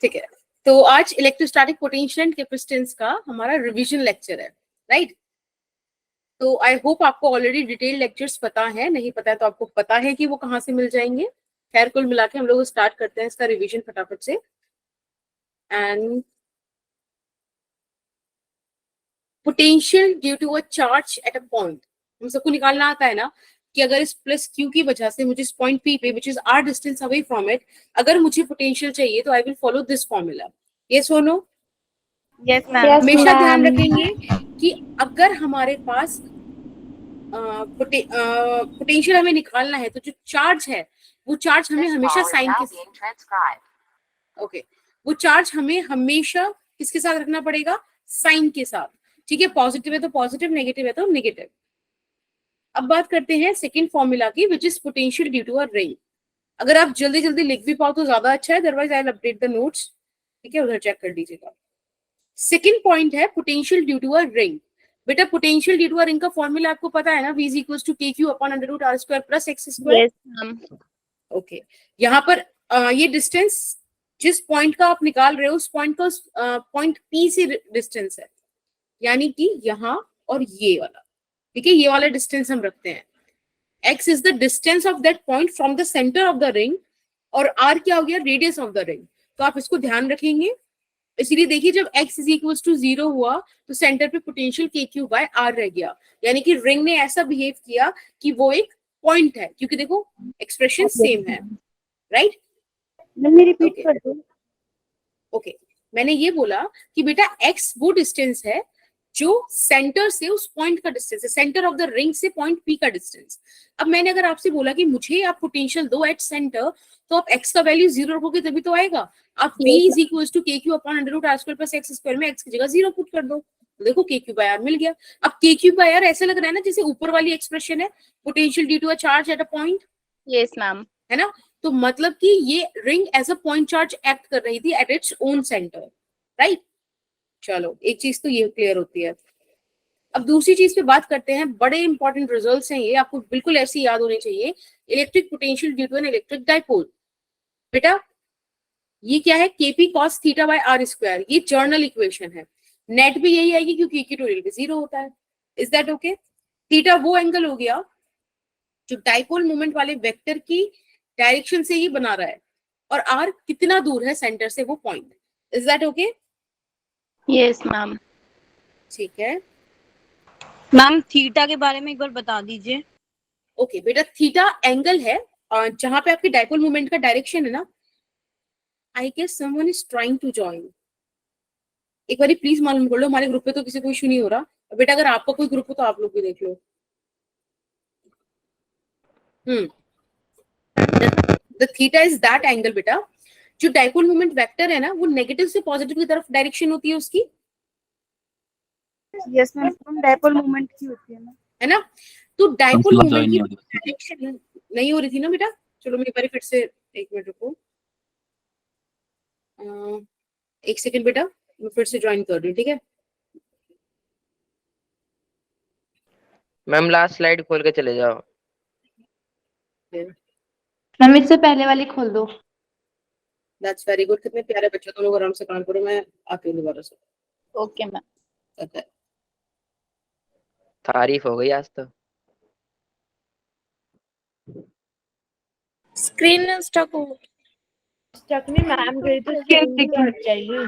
ठीक है, तो आज इलेक्ट्रोस्टैटिक पोटेंशियल एंड कैपेसिटेंस का हमारा रिवीजन लेक्चर है, राइट। तो आई होप आपको ऑलरेडी डिटेल लेक्चर्स पता है, नहीं पता है तो आपको पता है कि वो कहाँ से मिल जाएंगे। खैर कुल मिला के हम लोग स्टार्ट करते हैं इसका रिवीजन फटाफट से। And potential due to a charge at a point, हम सबको निकालना आता है ना कि अगर इस प्लस क्यू की वजह से मुझे इस पॉइंट पी पे which is R distance away from it, अगर मुझे पोटेंशियल चाहिए तो I will follow this formula. Yes और नो? Yes ma'am. हमेशा ध्यान रखेंगे कि अगर हमारे पास पोटेंशियल हमें निकालना है तो जो चार्ज है वो चार्ज हमें हमेशा साइन के ओके वो चार्ज हमें हमेशा किसके साथ रखना पड़ेगा? साइन के साथ। ठीक है, पॉजिटिव है तो पॉजिटिव, नेगेटिव है तो नेगेटिव। अब बात करते हैं सेकंड फॉर्मूला की, which is potential due to a ring. अगर आप जल्दी जल्दी लिख भी पाओ तो ज्यादा अच्छा है, otherwise I will update the notes. ठीक है, उधर चेक कर लीजिएगा। सेकंड पॉइंट है potential due to a ring. बेटा potential due to a ring का फॉर्मूला आपको पता है ना, v is equal to K Q upon under root R square plus X square. Yes ma'am. Okay, यहाँ पर ये डिस्टेंस जिस पॉइंट का आप निकाल रहे हो उस पॉइंट का पॉइंट पी से डिस्टेंस है, यानी कि यहाँ और ये वाला। ठीक है, ये वाला डिस्टेंस हम रखते हैं। x is the distance of that point from the centre of the ring, और r क्या हो गया? Radius of the ring. तो आप इसको ध्यान रखेंगे। इसीलिए देखिए जब x इज इक्वल टू 0 हुआ तो सेंटर पे पोटेंशियल के क्यू बाय आर रह गया, यानी कि रिंग ने ऐसा बिहेव किया कि वो एक पॉइंट है, क्योंकि देखो एक्सप्रेशन सेम है, राइट। मैम रिपीट कर दो। ओके, मैंने ये बोला कि बेटा x वो डिस्टेंस है जो सेंटर से उस पॉइंट का डिस्टेंस है, सेंटर ऑफ द रिंग से पॉइंट पी का डिस्टेंस। अब मैंने अगर आपसे बोला कि मुझे आप पोटेंशियल दो एट सेंटर, तो आप x का वैल्यू 0 रखोगे तभी तो आएगा। आप v is equal to K Q upon under root R square plus X square में x की जगह 0 पुट कर दो, तो देखो के क्यू बाय आर मिल गया। अब के क्यू बाय आर ऐसा लग रहा है ना जैसे ऊपर वाली एक्सप्रेशन है, potential due to a charge at a point. Yes ma'am. है ना, तो मतलब कि ये ring as a point charge act कर रही थी at its own centre, right. चलो एक चीज तो ये क्लियर होती है। अब दूसरी चीज पे बात करते हैं, बड़े इंपॉर्टेंट रिजल्ट्स हैं ये, आपको बिल्कुल ऐसी याद होनी चाहिए। Electric potential due to an electric dipole. बेटा ये क्या है? KP cos theta by R square, ये जर्नल इक्वेशन है। नेट भी यही आएगी क्योंकि इक्वेटोरियल पे 0 होता है। Is that okay? थीटा वो एंगल हो गया जो डाइपोल मोमेंट वाले वेक्टर की डायरेक्शन से ही बना रहा है, और आर कितना दूर है सेंटर से वो point. Is that okay? Yes ma'am. ठीक है मैम थीटा के बारे में एक बार बता दीजिए। ओके बेटा, थीटा एंगल है जहां पे आपकी डाइपोल मोमेंट का डायरेक्शन है ना। I guess someone is trying to join. एक बार प्लीज मालूम कर लो, हमारे ग्रुप पे तो किसी को इशू नहीं हो रहा। बेटा अगर आपका कोई ग्रुप हो तो आप लोग भी देख लो। The theta is that angle बेटा, जो डाइपोल मोमेंट वेक्टर है ना वो नेगेटिव से पॉजिटिव की तरफ डायरेक्शन होती है उसकी। यस मैम, डाइपोल मोमेंट की होती है ना, है ना, तो डाइपोल मोमेंट की डायरेक्शन नहीं हो रही थी ना बेटा। चलो मैं एक बार फिर से, एक मिनट रुको, एक सेकंड बेटा, मैं फिर से ज्वाइन कर रही हूँ, ठीक है। मैम लास्ट स्लाइड खोल के चले जाओ। मैम इससे पहले वाली खोल दो। दैट्स वेरी गुड, कितने प्यारे बच्चे, तुम लोग आराम से काम करो, मैं आती हूँ दोबारा से। Okay ma'am. पता है तारीफ हो गई आज तो। स्क्रीन स्टक हो, स्टक नहीं मैम गई तो स्क्रीन हट जाएगी।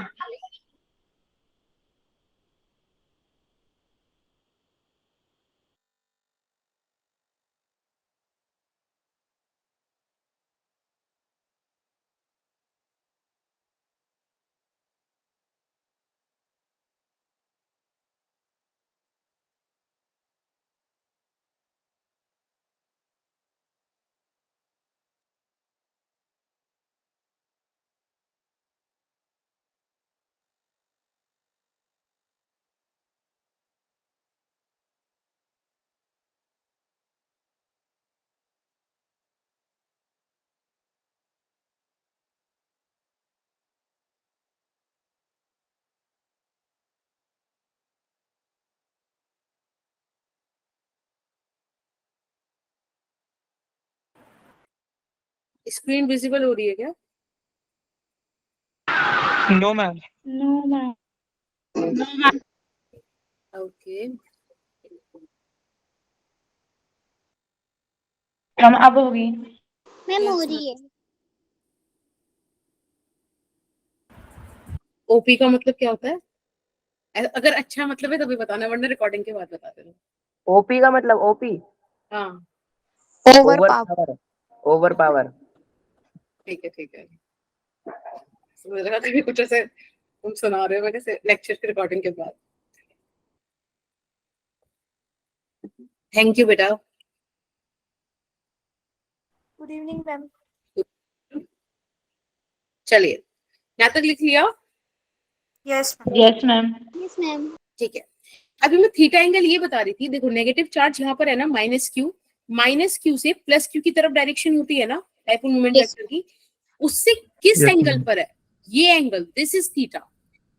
स्क्रीन विजिबल हो रही है क्या? No ma'am. No ma'am. Okay, ma'am अब होगी। मैम Yes, हो ma'am. रही है। ओपी का मतलब क्या होता है? अगर अच्छा मतलब है तभी बताना, वरना रिकॉर्डिंग के बाद बता देना। ओपी का मतलब ओपी हाँ ओवर पावर, ओवर पावर। ठीक है ठीक है, मुझे लगा था कि कुछ ऐसे तुम सुना रहे हो मैंने लेक्चर की रिकॉर्डिंग के बाद। थैंक यू बेटा। Good evening ma'am. चलिए, यहाँ तक लिख लिया? Yes yes ma'am. Yes ma'am. ठीक है, अभी मैं थीटा एंगल ये बता रही थी। देखो नेगेटिव चार्ज यहाँ पर है ना, माइनस क्यू से प्लस क्यू की तरफ डायरेक्शन होती है ना डायपोल मोमेंट Yes. वेक्टर की, उससे किस Yes, एंगल ma'am. पर है ये एंगल, दिस इज थीटा।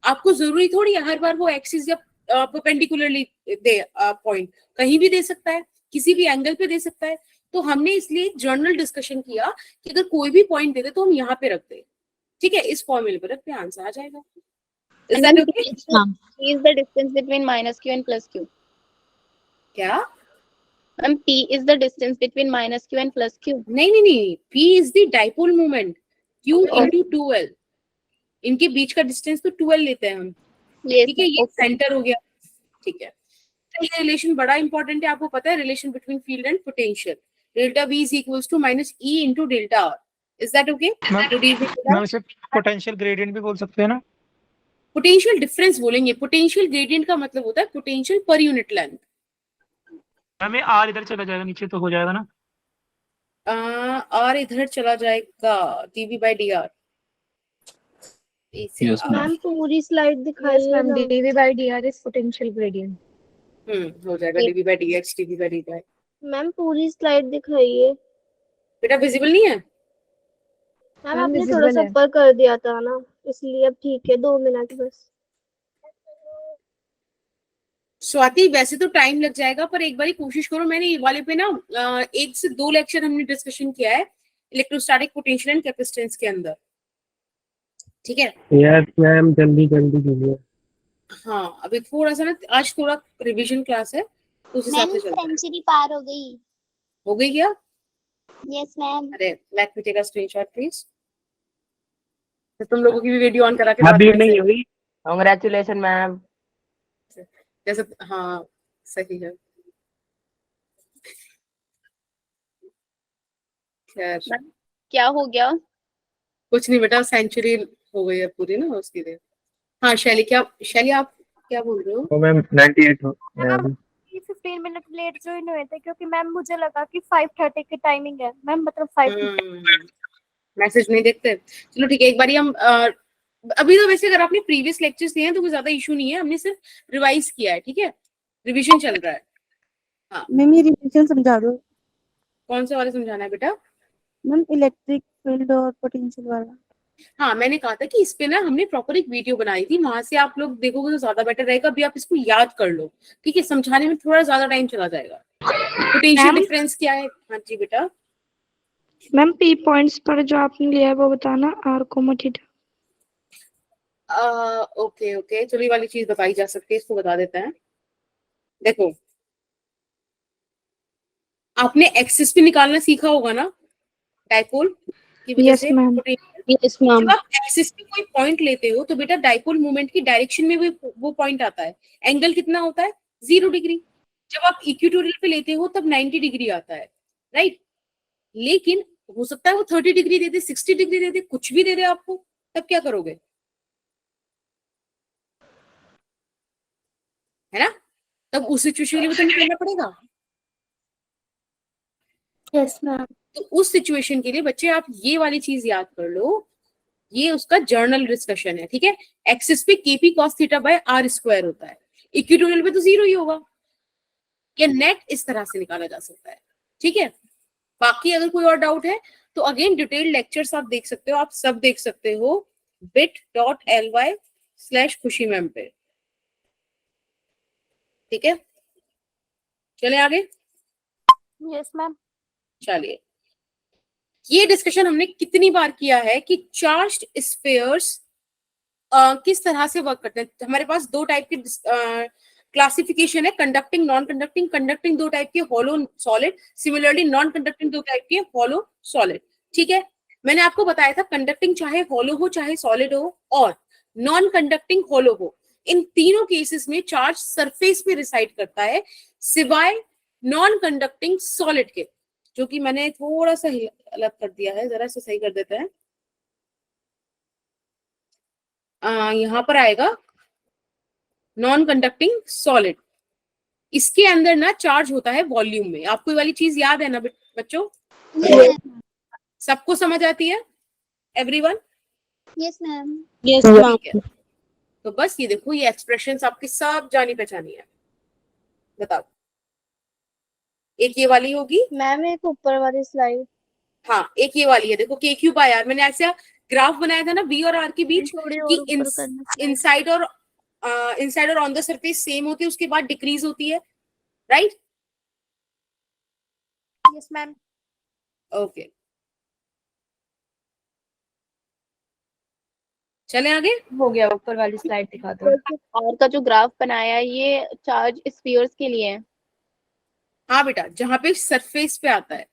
आपको जरूरी थोड़ी है हर बार वो एक्सिस या परपेंडिकुलरली दे पॉइंट, कहीं भी दे सकता है, किसी भी एंगल पे दे सकता है। तो हमने इसलिए जर्नल डिस्कशन किया कि अगर कोई भी पॉइंट दे दे तो हम यहाँ पे रख दे, ठीक है, इस फॉर्मूले पर रख पे आंसर आ जाएगा। Is that okay? P is the distance between minus q and plus q. क्या? Ma'am, P is the distance between minus q and plus q. नहीं, P is the dipole moment, Q into 2L, इनके बीच का distance तो 2L लेते हैं हम, Yes. ठीक है, ये Okay. सेंटर हो गया, ठीक है। तो ये रिलेशन बड़ा इंपॉर्टेंट है, आपको पता है, relation between field and potential, delta V is equals to minus E into delta R। Is that okay? Ma'am इसे पोटेंशियल ग्रेडियंट भी बोल सकते हैं ना? पोटेंशियल डिफरेंस बोलेंगे, पोटेंशियल ग्रेडियंट का मतलब होता है पोटेंशियल पर यूनिट लेंथ। हमें आर इधर चला जाएगा नीचे तो हो जाएगा ना? R इधर चला जाएगा, dV by dr। Yes, ma'am. Ma'am पूरी स्लाइड यस दिखाइए मैम, ना। dv by dr is potential gradient. हो जाएगा dV by dx, dV by dy। Ma'am पूरी स्लाइड दिखाइए। बेटा विजिबल नहीं है? मैम मैम आपने थोड़ा visible सा है। ऊपर कर दिया था ना, इसलिए अब ठीक है, 2 मिनट बस। स्वाति वैसे तो टाइम लग जाएगा, पर एक बार कोशिश करो। मैंने ये वाले पे ना 1 से 2 लेक्चर हमने डिस्कशन किया है इलेक्ट्रोस्टैटिक पोटेंशियल एंड कैपेसिटेंस के अंदर, ठीक है। यस मैम, जल्दी जल्दी कीजिए। हाँ अभी थोड़ा सा ना, आज थोड़ा रिवीजन क्लास है तो उस हिसाब मैम से चलता है। सेंचुरी पार हो गई। हो गई क्या? Yes ma'am. अरे let me take a screenshot please. तो तुम लोगों की भी वीडियो ऑन करा के बात अभी करने नहीं से हुई। Congratulation ma'am. जैसे, हाँ सही है। खैर क्या हो गया? कुछ नहीं बेटा, सेंचुरी हो गई है पूरी ना उसके लिए। हाँ शैली, शैली आप क्या बोल रहे हो? तो मैम 98 हो। 15 मिनट लेट ज्वाइन हुए थे क्योंकि मैम मुझे लगा कि 5:30 की टाइमिंग है मैम, मतलब 5। मैसेज नहीं देखते? चलो ठीक है, एक बार हम अभी तो वैसे अगर आपने प्रीवियस लेक्चर्स दिए हैं तो कोई ज्यादा इशू नहीं है, हमने सिर्फ रिवाइज किया है, ठीक है, रिवीजन चल रहा है। हाँ मैम ये रिलेशन समझा दो। कौन से वाले समझाना है बेटा? मैम इलेक्ट्रिक फील्ड और पोटेंशियल वाला। हाँ मैंने कहा था कि इस पे ना हमने प्रॉपर एक वीडियो बनाई थी, वहां से आप लोग देखोगे तो ज्यादा बेटर रहेगा। अभी आप इसको याद कर लो, ठीक है, समझाने में थोड़ा ज्यादा टाइम चला जाएगा। Potential ma'am? डिफरेंस क्या है? हाँ जी बेटा। मैम पी पॉइंट्स पर जो आपने लिया है वो बताना, R comma theta. Okay okay, चलो ये वाली चीज बताई जा सकती है, इसको बता देते हैं। देखो आपने एक्सिस भी निकालना सीखा होगा ना डाइपोल की वजह यस से मैम। पोटेंशियल। Yes ma'am. जब आप एक्सिस पे कोई पॉइंट लेते हो तो बेटा डाइपोल मूवमेंट की डायरेक्शन में वो पॉइंट आता है। एंगल कितना होता है? 0 डिग्री। जब आप इक्वेटोरियल पे लेते हो तब 90 डिग्री आता है, राइट। लेकिन हो सकता है वो 30 डिग्री दे दे, 60 डिग्री दे दे, कुछ भी दे दे आपको, तब क्या करोगे? है ना, तब उस सिचुएशन के लिए भी तो निकलना पड़ेगा। Yes ma'am. तो उस सिचुएशन के लिए बच्चे आप ये वाली चीज याद कर लो, ये उसका जर्नल डिस्कशन है, ठीक है। एक्सिस पे KP cos theta by R square होता है, इक्वेटोरियल पे तो 0 ही होगा। या नेट इस तरह से निकाला जा सकता है, ठीक है। बाकी अगर कोई और डाउट है तो अगेन डिटेल्ड लेक्चर्स आप देख सकते हो, आप सब देख सकते हो bit.ly/खुशी मैम पे, ठीक है। चले आगे। Yes ma'am. चलिए, ये डिस्कशन हमने कितनी बार किया है कि चार्ज्ड स्फीयर्स किस तरह से वर्क करते हैं। हमारे पास दो टाइप के क्लासिफिकेशन है, कंडक्टिंग, नॉन कंडक्टिंग। कंडक्टिंग दो टाइप के, hollow, solid. Similarly non conducting दो टाइप के, हॉलो, सॉलिड। ठीक है, मैंने आपको बताया था कंडक्टिंग चाहे हॉलो हो चाहे सॉलिड हो, और नॉन कंडक्टिंग हॉलो हो, इन तीनों केसेस में चार्ज सरफेस पे रिसाइड करता है, सिवाय नॉन कंडक्टिंग सॉलिड के, जो कि मैंने थोड़ा सा अलग कर दिया है, जरा से सही कर देते हैं। यहां पर आएगा नॉन कंडक्टिंग सॉलिड। इसके अंदर ना चार्ज होता है वॉल्यूम में। आपको ये वाली चीज याद है ना बच्चों? सबको समझ आती है? एवरीवन? Yes ma'am. यस ठीक है, तो बस ये देखो, ये एक्सप्रेशंस आपकी सब जानी पहचानी है। बताओ, एक ये वाली होगी, मैम एक ऊपर वाली स्लाइड हाँ एक ये वाली है, देखो के क्यू बाय आर। मैंने ऐसा ग्राफ बनाया था ना बी और आर के बीच, थोड़ी और कि ऊपर करना slide। इनसाइड और ऑन द सरफेस सेम होती है, उसके बाद डिक्रीज होती है, राइट? Yes ma'am. ओके, चले आगे। हो गया, ऊपर वाली स्लाइड दिखा दो। और का जो ग्राफ बनाया है ये चार्ज स्फीयर्स के लिए है। हाँ बेटा, जहां पे सरफेस पे आता है।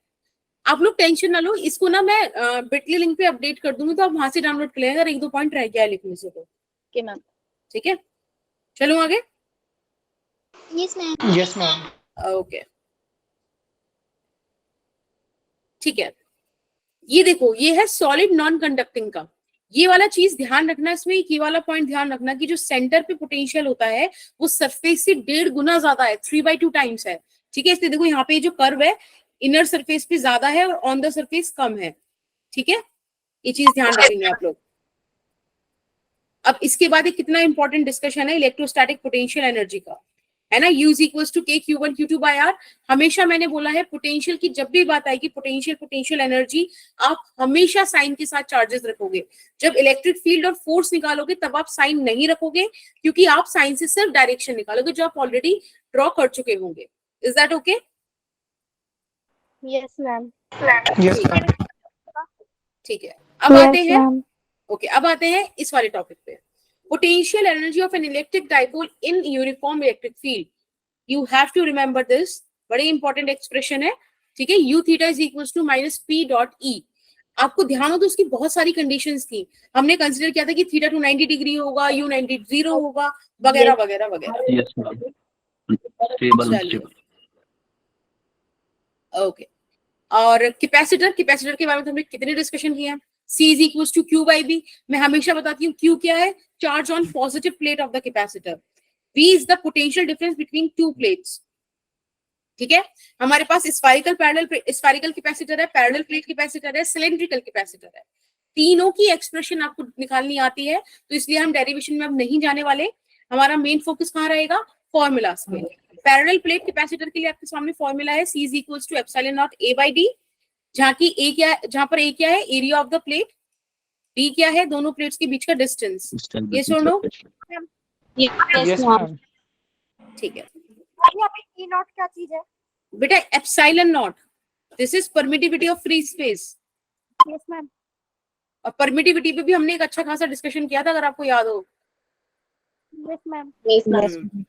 आप लोग टेंशन ना लो, इसको ना मैं बिटली लिंक पे अपडेट कर दूंगी, तो आप वहां से डाउनलोड कर लेंगे अगर एक दो पॉइंट रह गया है लिखने से तो। Okay ma'am. ठीक है, चलो आगे। Yes ma'am. Yes ma'am. Okay, ठीक है, ये देखो, ये है सॉलिड नॉन कंडक्टिंग का। ये वाला चीज ध्यान रखना, इसमें ये वाला पॉइंट ध्यान रखना कि जो सेंटर पे पोटेंशियल होता है वो सरफेस से 1.5 गुना ज्यादा है, 3/2 टाइम्स है। ठीक है, इसलिए देखो यहाँ पे जो कर्व है इनर सरफेस पे ज्यादा है और ऑन द सरफेस कम है। ठीक है, ये चीज ध्यान रखेंगे आप लोग। अब इसके बाद एक कितना इंपॉर्टेंट डिस्कशन है इलेक्ट्रोस्टैटिक पोटेंशियल एनर्जी का, है ना। U equals to K Q1 Q2 by R। हमेशा मैंने बोला है पोटेंशियल की जब भी बात आएगी, पोटेंशियल एनर्जी, आप हमेशा साइन के साथ चार्जेस रखोगे। जब इलेक्ट्रिक फील्ड और फोर्स निकालोगे तब आप साइन नहीं रखोगे, क्योंकि आप साइन से सिर्फ डायरेक्शन निकालोगे जो आप ऑलरेडी ड्रॉ कर चुके होंगे। Is that okay? Yes ma'am. Yes ma'am. ठीक है, अब आते हैं, ओके, अब आते हैं इस वाले टॉपिक पे, potential energy of an electric dipole in uniform electric field. You have to remember this, बड़े इंपॉर्टेंट एक्सप्रेशन है। ठीक है, U theta is equals to minus P dot E। आपको ध्यान हो तो उसकी बहुत सारी कंडीशंस थी। हमने कंसीडर किया था कि थीटा 290 डिग्री होगा, U 90 0 होगा, वगैरह वगैरह वगैरह। यस मैम, स्टेबल चलिए, ओके। और कैपेसिटर के बारे में हमने कितने डिस्कशन किए हैं? C is equals to Q by B। मैं हमेशा बताती हूँ Q क्या है, charge on positive plate of the capacitor. V is the potential difference between two plates. ठीक है, हमारे पास स्फेरिकल कैपेसिटर है, पैरेलल प्लेट कैपेसिटर है, सिलेंड्रिकल कैपेसिटर है। तीनों की एक्सप्रेशन आपको निकालनी आती है, तो इसलिए हम डेरिवेशन में अब नहीं जाने वाले। हमारा मेन फोकस कहाँ रहेगा? फॉर्मूलास पे। पैरेलल प्लेट कैपेसिटर के लिए आपके सामने फॉर्मूला है, C is equals to epsilon naught A by D, जहाँ पर A क्या है, area of the plate, B क्या है, दोनों प्लेट्स के बीच का डिस्टेंस। ये सुन लो, यस मैम। ठीक है यहाँ पे E नॉट क्या चीज है? बेटा, epsilon not, this is permittivity of free space. Yes ma'am. और परमिटिविटी पे भी हमने एक अच्छा खासा डिस्कशन किया था, अगर आपको याद हो। Yes ma'am.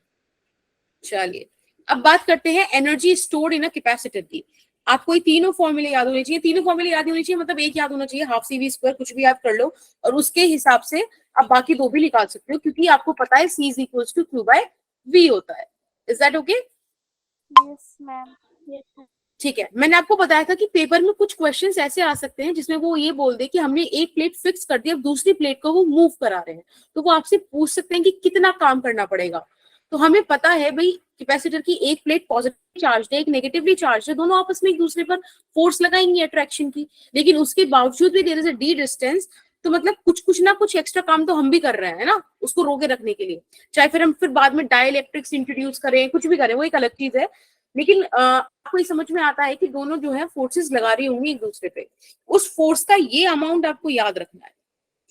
चलिए, अब बात करते हैं energy stored in a capacitor की। आपको ये तीनों फॉर्मूले याद होने चाहिए। तीनों फॉर्मूले याद होने चाहिए, मतलब एक याद होना चाहिए, हाफ CV स्क्वायर, कुछ भी याद कर लो, और उसके हिसाब से आप बाकी दो भी निकाल सकते हो, क्योंकि आपको पता है C is equals to Q by V होता है। Is that okay? Yes ma'am. Yes. ठीक है, मैंने आपको बताया था कि पेपर में कुछ क्वेश्चंस ऐसे आ सकते हैं जिसमें वो ये बोल दे कि हमने एक प्लेट फिक्स कर दी, अब दूसरी प्लेट को वो मूव करा रहे हैं, तो वो आपसे पूछ सकते हैं कि कितना काम करना पड़ेगा। तो हमें पता है भाई, कैपेसिटर की एक प्लेट पॉजिटिवली चार्ज है, एक नेगेटिवली चार्ज है, दोनों आपस में एक दूसरे पर फोर्स लगाएंगे अट्रैक्शन की, लेकिन उसके बावजूद भी there is a d distance. तो मतलब कुछ ना कुछ एक्स्ट्रा काम तो हम भी कर रहे हैं ना, उसको रोके रखने के लिए। चाहे फिर हम बाद में डाइलेक्ट्रिक्स इंट्रोड्यूस करें, कुछ भी करें, वो एक अलग चीज है। लेकिन आपको ये समझ में आता है कि दोनों जो है फोर्सेस लगा रही होंगी एक दूसरे पे। उस फोर्स का ये अमाउंट आपको याद रखना है,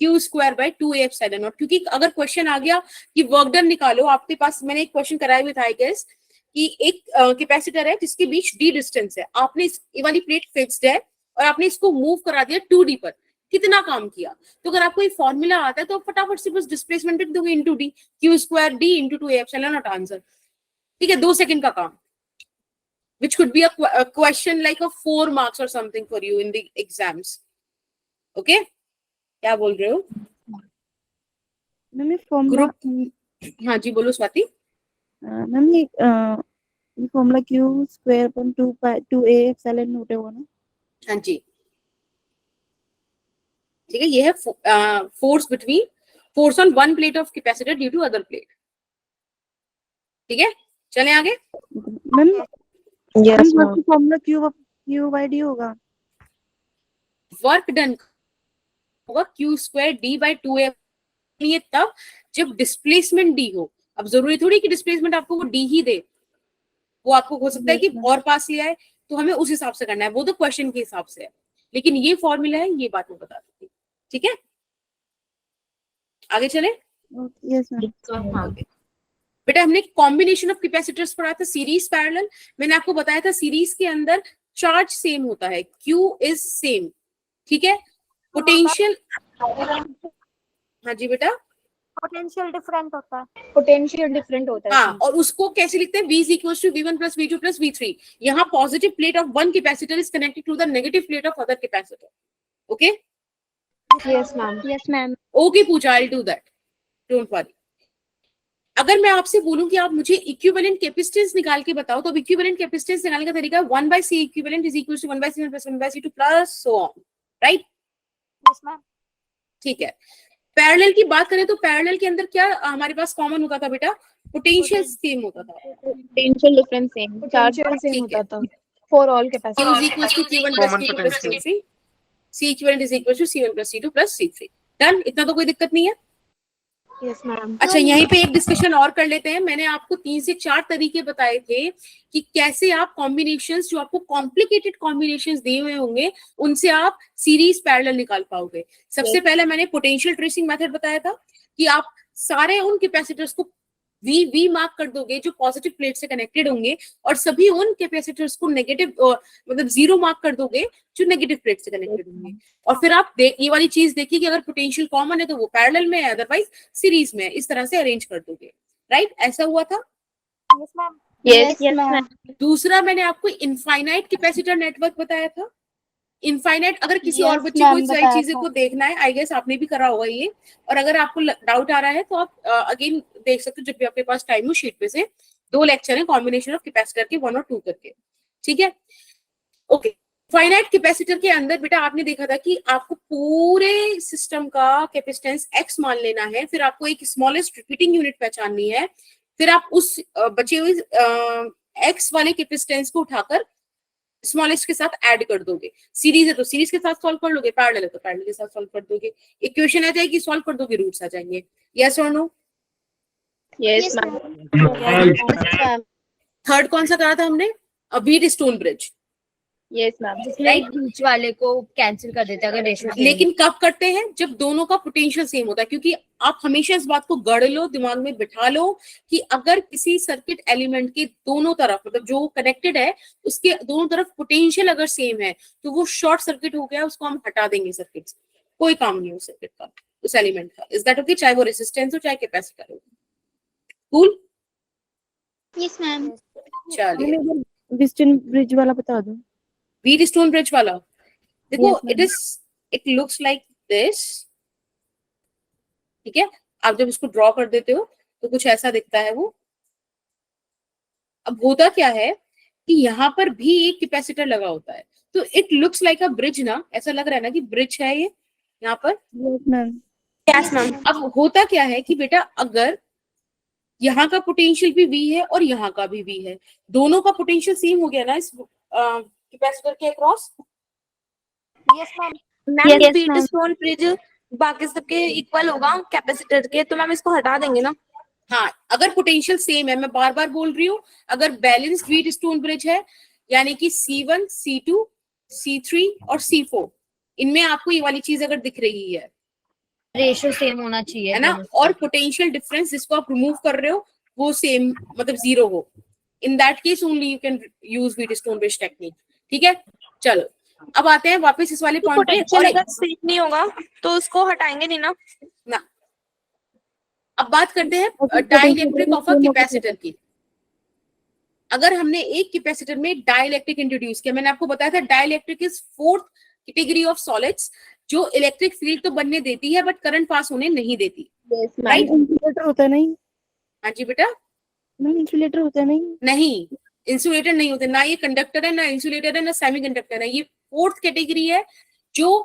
Q square by 2A epsilon not. क्योंकि अगर क्वेश्चन आ गया कि वर्क डन निकालो, आपके पास मैंने एक क्वेश्चन कराया हुआ था आई गेस, कि एक कैपेसिटर है जिसके बीच D डिस्टेंस है, आपने ये वाली प्लेट फिक्स्ड है और आपने इसको मूव करा दिया 2D पर, कितना काम किया। तो अगर आपको एक फॉर्मूला आता है तो आप फटाफट से बस डिस्प्लेसमेंट लिख दोगे into D, Q square D into 2a epsilon not answer. ठीक है, 2 सेकंड का काम, which could be a question like a 4 marks or something for you in the exams. Okay, क्या बोल रहे हो? मैम ये फॉर्मूला, ग्रुप, हाँ जी बोलो स्वाति। मैम ये formula q square upon 2a epsilon naught होगा ना? हाँ जी, ठीक है, ये है force on one plate of capacitor due to other plate. ठीक है, चलें आगे। Ma'am yes formula q by d होगा। वर्क डन होगा q square d by 2a, ये तब जब डिस्प्लेसमेंट डी हो। अब जरूरी थोड़ी कि डिस्प्लेसमेंट आपको वो डी ही दे, वो आपको हो सकता है कि और पास लिया है, तो हमें उस हिसाब से करना है, वो तो क्वेश्चन के हिसाब से है, लेकिन ये फॉर्मूला है, ये बात मैं बता दूंगी। ठीक है, आगे चले। Yes ma'am. बेटा हमने कॉम्बिनेशन ऑफ कैपेसिटर्स पढ़ा था, सीरीज पैरेलल। मैंने आपको बताया था सीरीज के अंदर चार्ज सेम होता है, क्यू इज सेम। ठीक है, पोटेंशियल, हाँ जी बेटा, पोटेंशियल डिफरेंट होता है। पोटेंशियल डिफरेंट होता है। हाँ, और उसको कैसे लिखते हैं, V is equals to V1 plus V2 plus V3। यहाँ positive plate of one capacitor is connected to the negative plate of other capacitor. Okay, yes ma'am. Yes ma'am. Okay Pooja, I will do that, don't worry. अगर मैं आपसे बोलूं कि आप मुझे equivalent capacitance निकाल के बताओ, तो अब इक्विवेलेंट कैपेसिटेंस निकालने का तरीका 1/C equivalent is equal to 1/C1 plus 1/C2 plus so on, right? Yes ma'am. ठीक है, पैरेलल की बात करें तो पैरेलल के अंदर क्या हमारे पास कॉमन होता था बेटा? पोटेंशियल सेम होता था। Potential difference same, charge charge same ठीक है। होता था for all Q capacity. is equals to Q1 plus Common Q2 plus potential. Q3, C equivalent is equals to C1 plus C2 plus C3। Done, इतना तो कोई दिक्कत नहीं है। Yes ma'am. अच्छा, यहीं पे एक डिस्कशन और कर लेते हैं। मैंने आपको 3 से 4 तरीके बताए थे कि कैसे आप कॉम्बिनेशंस, जो आपको कॉम्प्लिकेटेड कॉम्बिनेशंस दिए हुए होंगे, उनसे आप सीरीज पैरेलल निकाल पाओगे। सबसे पहले मैंने पोटेंशियल ट्रेसिंग मेथड बताया था कि आप सारे उन कैपेसिटर्स को वी मार्क कर दोगे जो पॉजिटिव प्लेट से कनेक्टेड होंगे, और सभी उन कैपेसिटर्स को नेगेटिव मतलब 0 मार्क कर दोगे जो नेगेटिव प्लेट से कनेक्टेड होंगे। और फिर आप ये वाली चीज देखिए कि अगर पोटेंशियल कॉमन है तो वो पैरेलल में है, अदरवाइज सीरीज में है। इस तरह से अरेंज कर दोगे, राइट? ऐसा हुआ था। Yes ma'am. Yes ma'am. दूसरा मैंने आपको इनफाइनाइट कैपेसिटर नेटवर्क बताया था। इनफाइनाइट, अगर किसी Yes, और बच्चे को ma'am, इस सारी बताया चीजें था। को देखना है, आई गेस आपने भी करा होगा ये, और अगर आपको डाउट आ रहा है तो आप अगेन देख सकते हो जब भी आपके पास टाइम हो। शीट पे से 2 लेक्चर है कॉम्बिनेशन ऑफ कैपेसिटर के, 1 और 2 करके। ठीक है, ओके। फाइनाइट कैपेसिटर के अंदर बेटा आपने देखा था कि आपको पूरे सिस्टम का कैपेसिटेंस x मान लेना है, फिर आपको एक स्मॉलेस्ट रिपीटिंग यूनिट पहचाननी है, फिर आप उस बचे हुए x वाले कैपेसिटेंस को उठाकर स्मॉलेस्ट के साथ ऐड कर दोगे। सीरीज है तो सीरीज के साथ सॉल्व कर लोगे, पैरेलल है तो पैरेलल के साथ सॉल्व कर दोगे। इक्वेशन आ जाएगी, सॉल्व कर दोगे, रूट्स आ जाएंगे। यस और नो? Yes ma'am. थर्ड कौन सा करा था हमने? Wheatstone bridge. Yes ma'am. Right, बीच वाले को कैंसिल कर देते हैं अगर रेशियो लेकिन कब करते हैं? जब दोनों का पोटेंशियल सेम होता है। क्योंकि आप हमेशा इस बात को गढ़ लो, दिमाग में बिठा लो कि अगर किसी सर्किट एलिमेंट के दोनों तरफ, मतलब जो कनेक्टेड है उसके दोनों तरफ पोटेंशियल अगर सेम है तो वो शॉर्ट सर्किट हो गया, उसको हम हटा देंगे सर्किट से, कोई काम नहीं हो सर्किट का, उस एलिमेंट का। Is that okay? चाहे वो रेजिस्टेंस हो चाहे कैपेसिटर हो। कूल? Yes ma'am. चलिए, वेस्टर्न ब्रिज वाला बता दो। व्हीट स्टोन ब्रिज वाला देखो, Yes, it looks like this. ठीक है, आप जब इसको ड्रॉ कर देते हो तो कुछ ऐसा दिखता है वो। अब होता क्या है कि यहाँ पर भी एक कैपेसिटर लगा होता है, तो it looks like a bridge ना, ऐसा लग रहा है ना कि ब्रिज है ये यहाँ पर। Yes ma'am. Yes ma'am. अब होता क्या है कि बेटा अगर यहाँ का पोटेंशियल भी V है और यहाँ का भी V है, दोनों का पोटेंशियल सेम हो गया ना इस कैपेसिटर के across. Yes ma'am. Ma'am Yes, wheat ma'am. Stone bridge बाकी सबके इक्वल होगा कैपेसिटर के, तो मैम इसको हटा देंगे ना? हाँ, अगर पोटेंशियल सेम है, मैं बार बार बोल रही हूँ, अगर बैलेंस्ड व्हीट स्टोन ब्रिज है, यानी कि C1, C2, C3 और C4, इनमें आपको ये वाली चीज अगर दिख रही है रेशियो सेम होना चाहिए, है ना, और पोटेंशियल डिफरेंस जिसको आप रिमूव कर रहे हो वो सेम, मतलब 0 हो, इन that case only you can use wheat stone bridge technique. ठीक है, चलो अब आते हैं वापस इस वाले पॉइंट पे। पोटेंशियल और अगर सेम नहीं होगा तो उसको हटाएंगे नहीं ना? ना, अब बात करते हैं Okay, dielectric of a potential capacitor की। अगर हमने एक कैपेसिटर में डाइलेक्ट्रिक इंट्रोड्यूस किया, मैंने आपको बताया था dielectric is fourth category of solids जो इलेक्ट्रिक फील्ड तो बनने देती है बट करंट पास होने नहीं देती। Yes Right? मैम। इंसुलेटर होता है नहीं हाँ जी बेटा, मैम, इंसुलेटर होता है नहीं। नहीं, इंसुलेटर नहीं होते, ना ये कंडक्टर है, ना इंसुलेटर है, ना सेमीकंडक्टर है। ये फोर्थ कैटेगरी है जो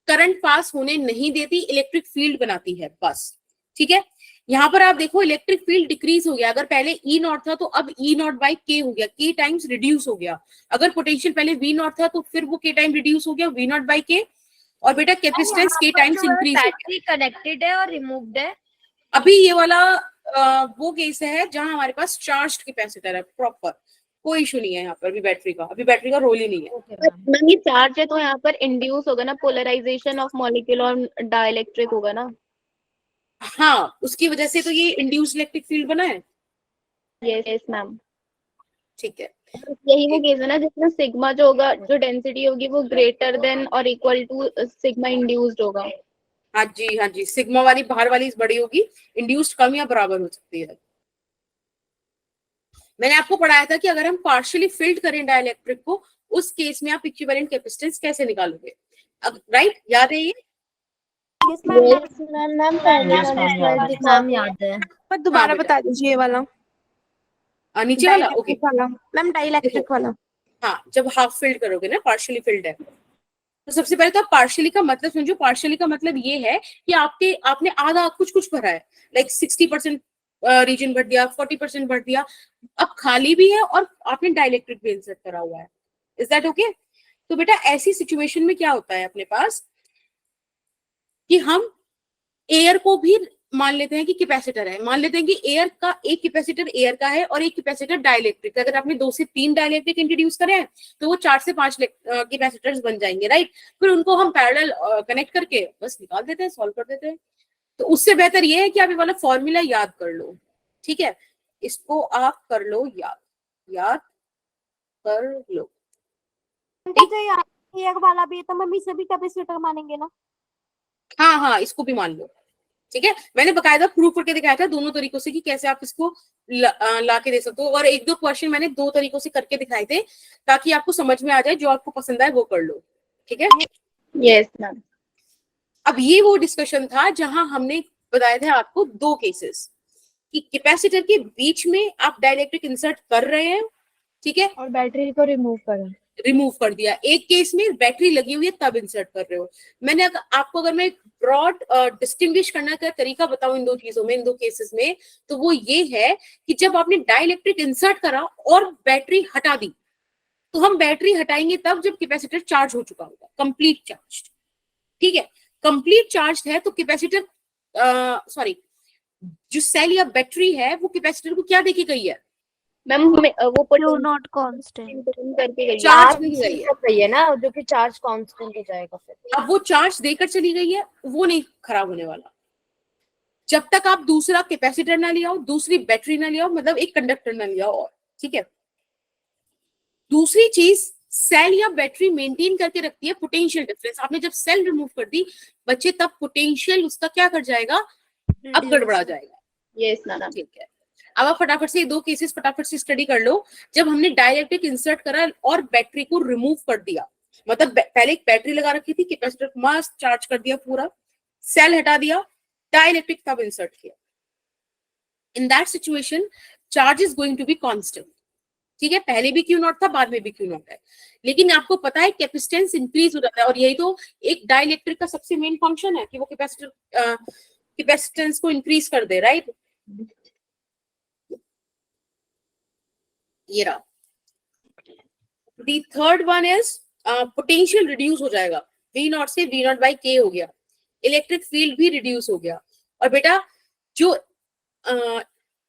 करंट पास होने नहीं देती, इलेक्ट्रिक फील्ड बनाती है बस। ठीक है, यहाँ पर आप देखो इलेक्ट्रिक फील्ड डिक्रीज हो गया। अगर पहले ई नॉट था तो अब ई नॉट बाई के हो गया, के टाइम्स रिड्यूस हो गया। अगर पोटेंशियल पहले वी नॉट था तो फिर वो के टाइम रिड्यूस हो गया, वी नॉट बाई के। और बेटा कैपेसिटेंस के टाइम्स इंक्रीज हो गया। बैटरी कनेक्टेड है और रिमूव्ड है। अभी ये वाला वो केस है जहां हमारे पास चार्ज्ड कैपेसिटर है प्रॉपर, कोई इशू नहीं है यहाँ पर। अभी बैटरी का रोल ही नहीं है। मैम ये चार्ज है तो यहाँ पर इंड्यूस होगा ना, पोलराइजेशन ऑफ मॉलिक्यूल और डाइलेक्ट्रिक होगा ना? हाँ, उसकी वजह से तो ये इंड्यूस इलेक्ट्रिक फील्ड बना है। Yes ma'am. ठीक है, यही वो केस है ना जिसमें सिग्मा जो होगा, जो डेंसिटी होगी वो ग्रेटर देन और इक्वल टू सिग्मा इंड्यूस्ड होगा। हाँ जी, हाँ जी, सिग्मा वाली बाहर वाली बड़ी होगी, इंड्यूस्ड कम या बराबर हो सकती है। मैंने आपको पढ़ाया था कि अगर हम पार्शियली फिल्ड करें डाइलेक्ट्रिक को, उस केस में आप इक्विवेलेंट कैपेसिटेंस कैसे निकालोगे। राइट, याद है ये? Yes ma'am. यस मैम पहले Yes, वाला ma'am, slide याद दिखा मैम दो। याद है। हाँ, दोबारा बेटा। बता दीजिए ये वाला। नीचे वाला, ओके। डाइलेक्ट्रिक वाला मैम, डाइलेक्ट्रिक वाला। हाँ, जब हाफ फिल्ड करोगे ना, पार्शियली फिल्ड है तो सबसे पहले तो आप पार्शियली का मतलब समझो। पार्शियली का मतलब ये है कि आपने आधा कुछ भरा है, लाइक 60% रीजन भर दिया, 40% भर दिया, अब खाली भी है और आपने डाइलेक्ट्रिक भी इंसर्ट करा हुआ है। Is that okay? तो बेटा ऐसी सिचुएशन में क्या होता है अपने पास कि हम एयर को भी मान लेते हैं कि कैपेसिटर है। मान लेते हैं कि एयर का एक कैपेसिटर एयर का है और एक कैपेसिटर डाइलेक्ट्रिक। अगर आपने 2 से 3 डाइलेक्ट्रिक इंट्रोड्यूस करे हैं तो वो 4 से 5 कैपेसिटर्स बन जाएंगे, राइट। फिर उनको हम पैरेलल कनेक्ट करके बस निकाल देते हैं, सॉल्व कर देते हैं। तो उससे बेहतर ये है कि आप ये वाला फॉर्मूला याद कर लो। ठीक है, इसको आप कर लो याद कर लो। एक वाला भी है तो मम्मी सभी कैपेसिटर मानेंगे ना? हाँ, इसको भी मान लो। ठीक है, मैंने बकायदा प्रूफ करके दिखाया था दोनों तरीकों से कि कैसे आप इसको ला के दे सकते हो। और 1-2 क्वेश्चन मैंने 2 तरीकों से करके दिखाए थे ताकि आपको समझ में आ जाए। जो आपको पसंद आए वो कर लो। ठीक है, यस मैम। अब ये वो डिस्कशन था जहां हमने बताए थे आपको 2 केसेस कि कैपेसिटर के बीच में आप डाइलेक्ट्रिक इंसर्ट कर रहे हैं, ठीक है, और बैटरी को रिमूव कर दिया। एक केस में बैटरी लगी हुई है तब इंसर्ट कर रहे हो। मैंने आपको अगर मैं ब्रॉड डिस्टिंग्विश करने का तरीका बताऊं इन 2 चीजों में, इन 2 केसेस में, तो वो ये है कि जब आपने डाइलेक्ट्रिक इंसर्ट करा और बैटरी हटा दी, तो हम बैटरी हटाएंगे तब जब कैपेसिटर चार्ज हो चुका होगा, कंप्लीट चार्ज। ठीक है, कंप्लीट चार्ज है तो कैपेसिटर जो सेल या बैटरी है वो कैपेसिटर को क्या देके गई है मैम? वो Q नॉट कांस्टेंट करके गई चार्ज नहीं गई है। सही है ना, जो कि चार्ज कांस्टेंट हो जाएगा फिर। अब वो चार्ज देकर चली गई है, वो नहीं खराब होने वाला जब तक आप दूसरा कैपेसिटर ना ले आओ, दूसरी बैटरी ना ले आओ, मतलब एक कंडक्टर ना ले आओ और। ठीक है, दूसरी चीज सेल या बैटरी मेंटेन करके रखती है पोटेंशियल डिफरेंस। आपने जब सेल रिमूव कर दी बच्चे, तब पोटेंशियल उसका क्या कर जाएगा, अब गड़बड़ा जाएगा। Yes ma'am. ठीक है, अब आप फटाफट से 2 केसेस फटाफट से स्टडी कर लो। जब हमने डाइलेक्ट्रिक इंसर्ट करा और बैटरी को रिमूव कर दिया, मतलब पहले एक बैटरी लगा रखी थी, कैपेसिटर को मस्त चार्ज कर दिया पूरा, सेल हटा दिया, डाइलेक्ट्रिक तब इंसर्ट किया। In that situation charge is going to be constant. ठीक है, पहले भी क्यू नॉट था, बाद में भी क्यू नॉट है, लेकिन आपको पता है कैपेसिटेंस इंक्रीज हो जाता है। और यही तो एक डाइलेक्ट्रिक का सबसे मेन फंक्शन है कि वो कैपेसिटेंस को इंक्रीज कर दे, राइट। ये रहा। The third one is potential reduce हो जाएगा, वी नॉट से वी नॉट बाई के हो गया, इलेक्ट्रिक फील्ड भी रिड्यूस हो गया। और बेटा जो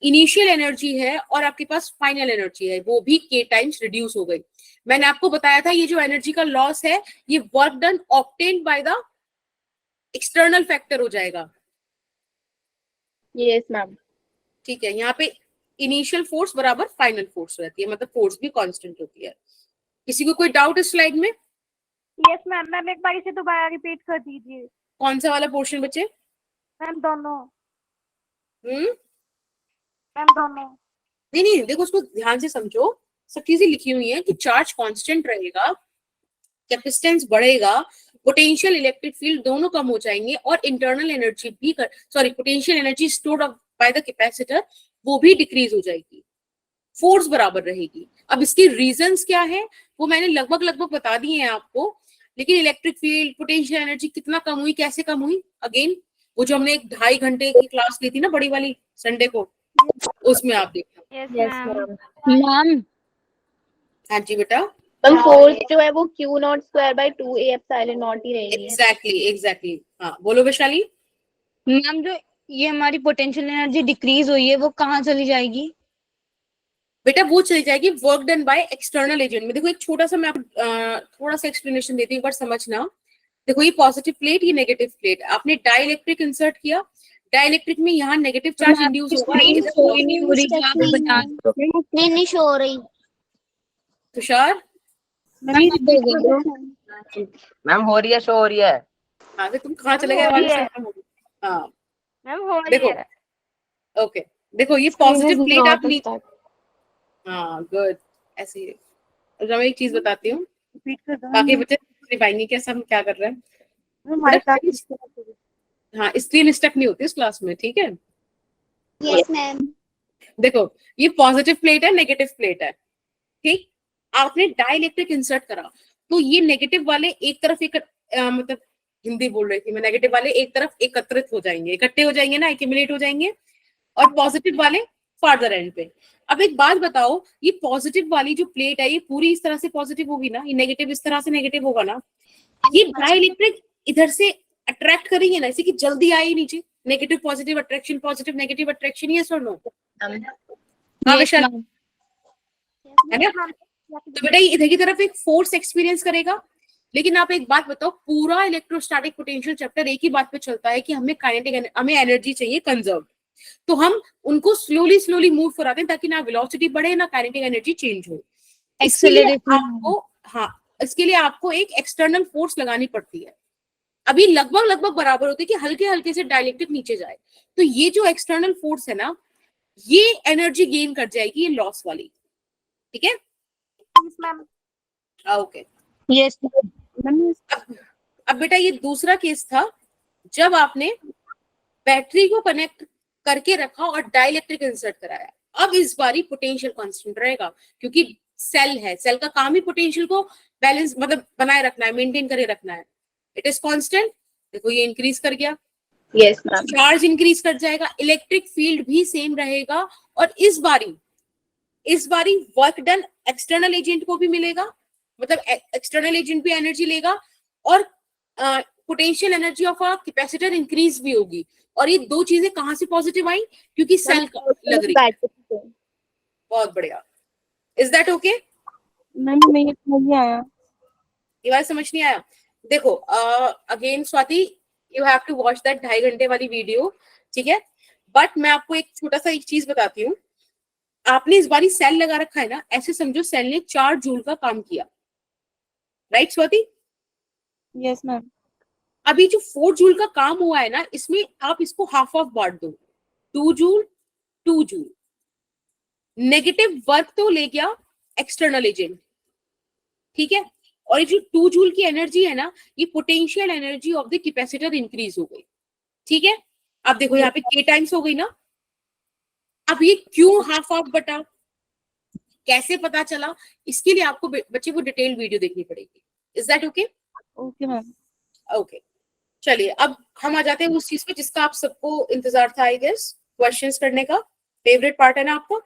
इनिशियल एनर्जी है और आपके पास फाइनल एनर्जी है वो भी के टाइम्स रिड्यूस हो गई। मैंने आपको बताया था ये जो एनर्जी का लॉस है ये work done obtained by the external factor हो जाएगा। Yes ma'am. ठीक है, यहाँ पे इनिशियल फोर्स बराबर फाइनल फोर्स रहती है, मतलब फोर्स भी कांस्टेंट होती है। किसी को कोई डाउट इस स्लाइड में? Yes ma'am. मैम एक बार इसे दोबारा रिपीट कर दीजिए। कौन सा वाला पोर्शन बच्चे? मैम दोनों। हम्म मैम दोनों। नहीं नहीं, देखो उसको ध्यान से समझो। सब चीजें लिखी हुई है कि चार्ज कांस्टेंट रहेगा, कैपेसिटेंस बढ़ेगा, पोटेंशियल इलेक्ट्रिक फील्ड दोनों कम हो जाएंगे, और इंटरनल एनर्जी भी potential energy stored by the capacitor वो भी डिक्रीज हो जाएगी, फोर्स बराबर रहेगी। अब इसके रीजंस क्या है वो मैंने लगभग लगभग बता दिए हैं आपको, लेकिन इलेक्ट्रिक फील्ड, पोटेंशियल एनर्जी कितना कम हुई, कैसे कम हुई, अगेन वो जो हमने 1.5 घंटे की क्लास ली थी ना बड़ी वाली संडे को, उसमें आप देखना। Yes yes ma'am. Ma'am. Ma'am हाँ जी बेटा, मैम फोर्स जो है वो Q not square by 2 A epsilon not ही रहेगी। एग्जैक्टली। हाँ बोलो वैशाली। मैम जो ये हमारी पोटेंशियल एनर्जी डिक्रीज हुई है वो कहाँ चली जाएगी? बेटा वो चली जाएगी work done by external agent में। देखो एक छोटा सा मैं थोड़ा सा एक्सप्लेनेशन देती हूँ, एक बार समझना। देखो ये पॉजिटिव प्लेट, ये नेगेटिव प्लेट, आपने डाइलेक्ट्रिक इंसर्ट किया, डाइलेक्ट्रिक में यहाँ नेगेटिव चार्ज इंड्यूस होगा। नहीं हो रही, आप बता स्क्रीन नहीं शो हो रही। तुषार, मैम ये repeat कर दो। मैम हो रही है, शो हो रही है। हाँ तो तुम कहाँ चले गए वाले से? हाँ मैम हो रही देखो, है। ओके देखो ये पॉजिटिव प्लेट आप नीचे, हाँ गुड, ऐसे ही है। अब मैं एक चीज बताती हूँ, Repeat कर दो बाकी मैम। बच्चे नहीं पाएंगे क्या सब क्या कर रहे हैं। मैम हमारे बेटा, क्लास हाँ स्क्रीन स्टक नहीं होती इस क्लास में, ठीक है। Yes ma'am. देखो ये पॉजिटिव प्लेट है, नेगेटिव प्लेट है, ठीक। आपने डाइलेक्ट्रिक इंसर्ट करा तो ये नेगेटिव वाले एक तरफ मतलब हिंदी बोल रही थी मैं, नेगेटिव वाले एक तरफ एकत्रित हो जाएंगे, इकट्ठे हो जाएंगे ना, एक्यूमुलेट हो जाएंगे, और पॉजिटिव वाले फार्दर एंड पे। अब एक बात बताओ, ये पॉजिटिव वाली जो प्लेट है ये पूरी इस तरह से पॉजिटिव होगी ना, ये नेगेटिव इस तरह से नेगेटिव होगा ना, ये डाइलेक्ट्रिक इधर से अट्रैक्ट करेंगे ना, इसी की जल्दी आई नीचे, negative positive attraction, positive negative attraction, yes और नो? हाँ विशाल, है ना? तो बेटा ये इधर की तरफ एक फोर्स एक्सपीरियंस करेगा। लेकिन आप एक बात बताओ, पूरा इलेक्ट्रोस्टैटिक पोटेंशियल चैप्टर एक ही बात पे चलता है कि हमें एनर्जी चाहिए कंजर्व, तो हम उनको स्लोली स्लोली मूव कराते हैं ताकि ना वेलोसिटी बढ़े ना काइनेटिक एनर्जी चेंज हो। इसके लिए आपको एक एक्सटर्नल फोर्स लगानी पड़ती है। अभी लगभग लगभग बराबर होते हैं कि हल्के हल्के से डाइलेक्ट्रिक नीचे जाए, तो ये जो एक्सटर्नल फोर्स है ना, ये एनर्जी गेन कर जाएगी, ये लॉस वाली, ठीक है। मैम। ओके यस अब बेटा ये दूसरा केस था जब आपने बैटरी को कनेक्ट करके रखा और डाइलेक्ट्रिक इंसर्ट कराया। अब इस बारी पोटेंशियल कांस्टेंट रहेगा, क्योंकि सेल है, सेल का काम ही पोटेंशियल को बैलेंस मतलब बनाए रखना है, मेंटेन करे रखना है। It is constant. देखो ये इंक्रीज कर गया, यस मैम। चार्ज इंक्रीज कर जाएगा, इलेक्ट्रिक फील्ड भी सेम रहेगा, और इस बारी वर्क डन एक्सटर्नल एजेंट को भी मिलेगा, मतलब एक्सटर्नल एजेंट भी एनर्जी लेगा, और potential energy of a capacitor increase भी होगी। और ये दो चीजें कहां से पॉजिटिव आई? क्योंकि सेल लग रही है। बहुत बढ़िया, इज दैट ओके? मैम मैं ये समझ नहीं आया। ये बात समझ नहीं आया? देखो again Swati, you have to watch that 2.5 घंटे वाली वीडियो, ठीक है। बट मैं आपको एक छोटा सा एक चीज बताती हूँ। आपने इस बारी सेल लगा रखा है ना, ऐसे समझो सेल ने 4 जूल का काम किया, राइट स्वाति? Yes ma'am. अभी जो 4 जूल का काम हुआ है ना, इसमें आप इसको हाफ ऑफ बांट दो, 2 जूल 2 जूल। नेगेटिव वर्क तो ले गया एक्सटर्नल एजेंट, ठीक है। और ये जो 2 जूल की एनर्जी है ना, ये potential energy of the capacitor increase हो गई, ठीक है। अब देखो यहाँ पे k टाइम्स हो गई ना। अब ये क्यों हाफ ऑफ बटा, कैसे पता चला, इसके लिए आपको बच्चे को डिटेल वीडियो देखनी पड़ेगी। Is that okay? Okay ma'am. Okay चलिए, अब हम आ जाते हैं उस चीज पे जिसका आप सबको इंतजार था, आई गेस क्वेश्चंस करने का। फेवरेट पार्ट है ना आपका?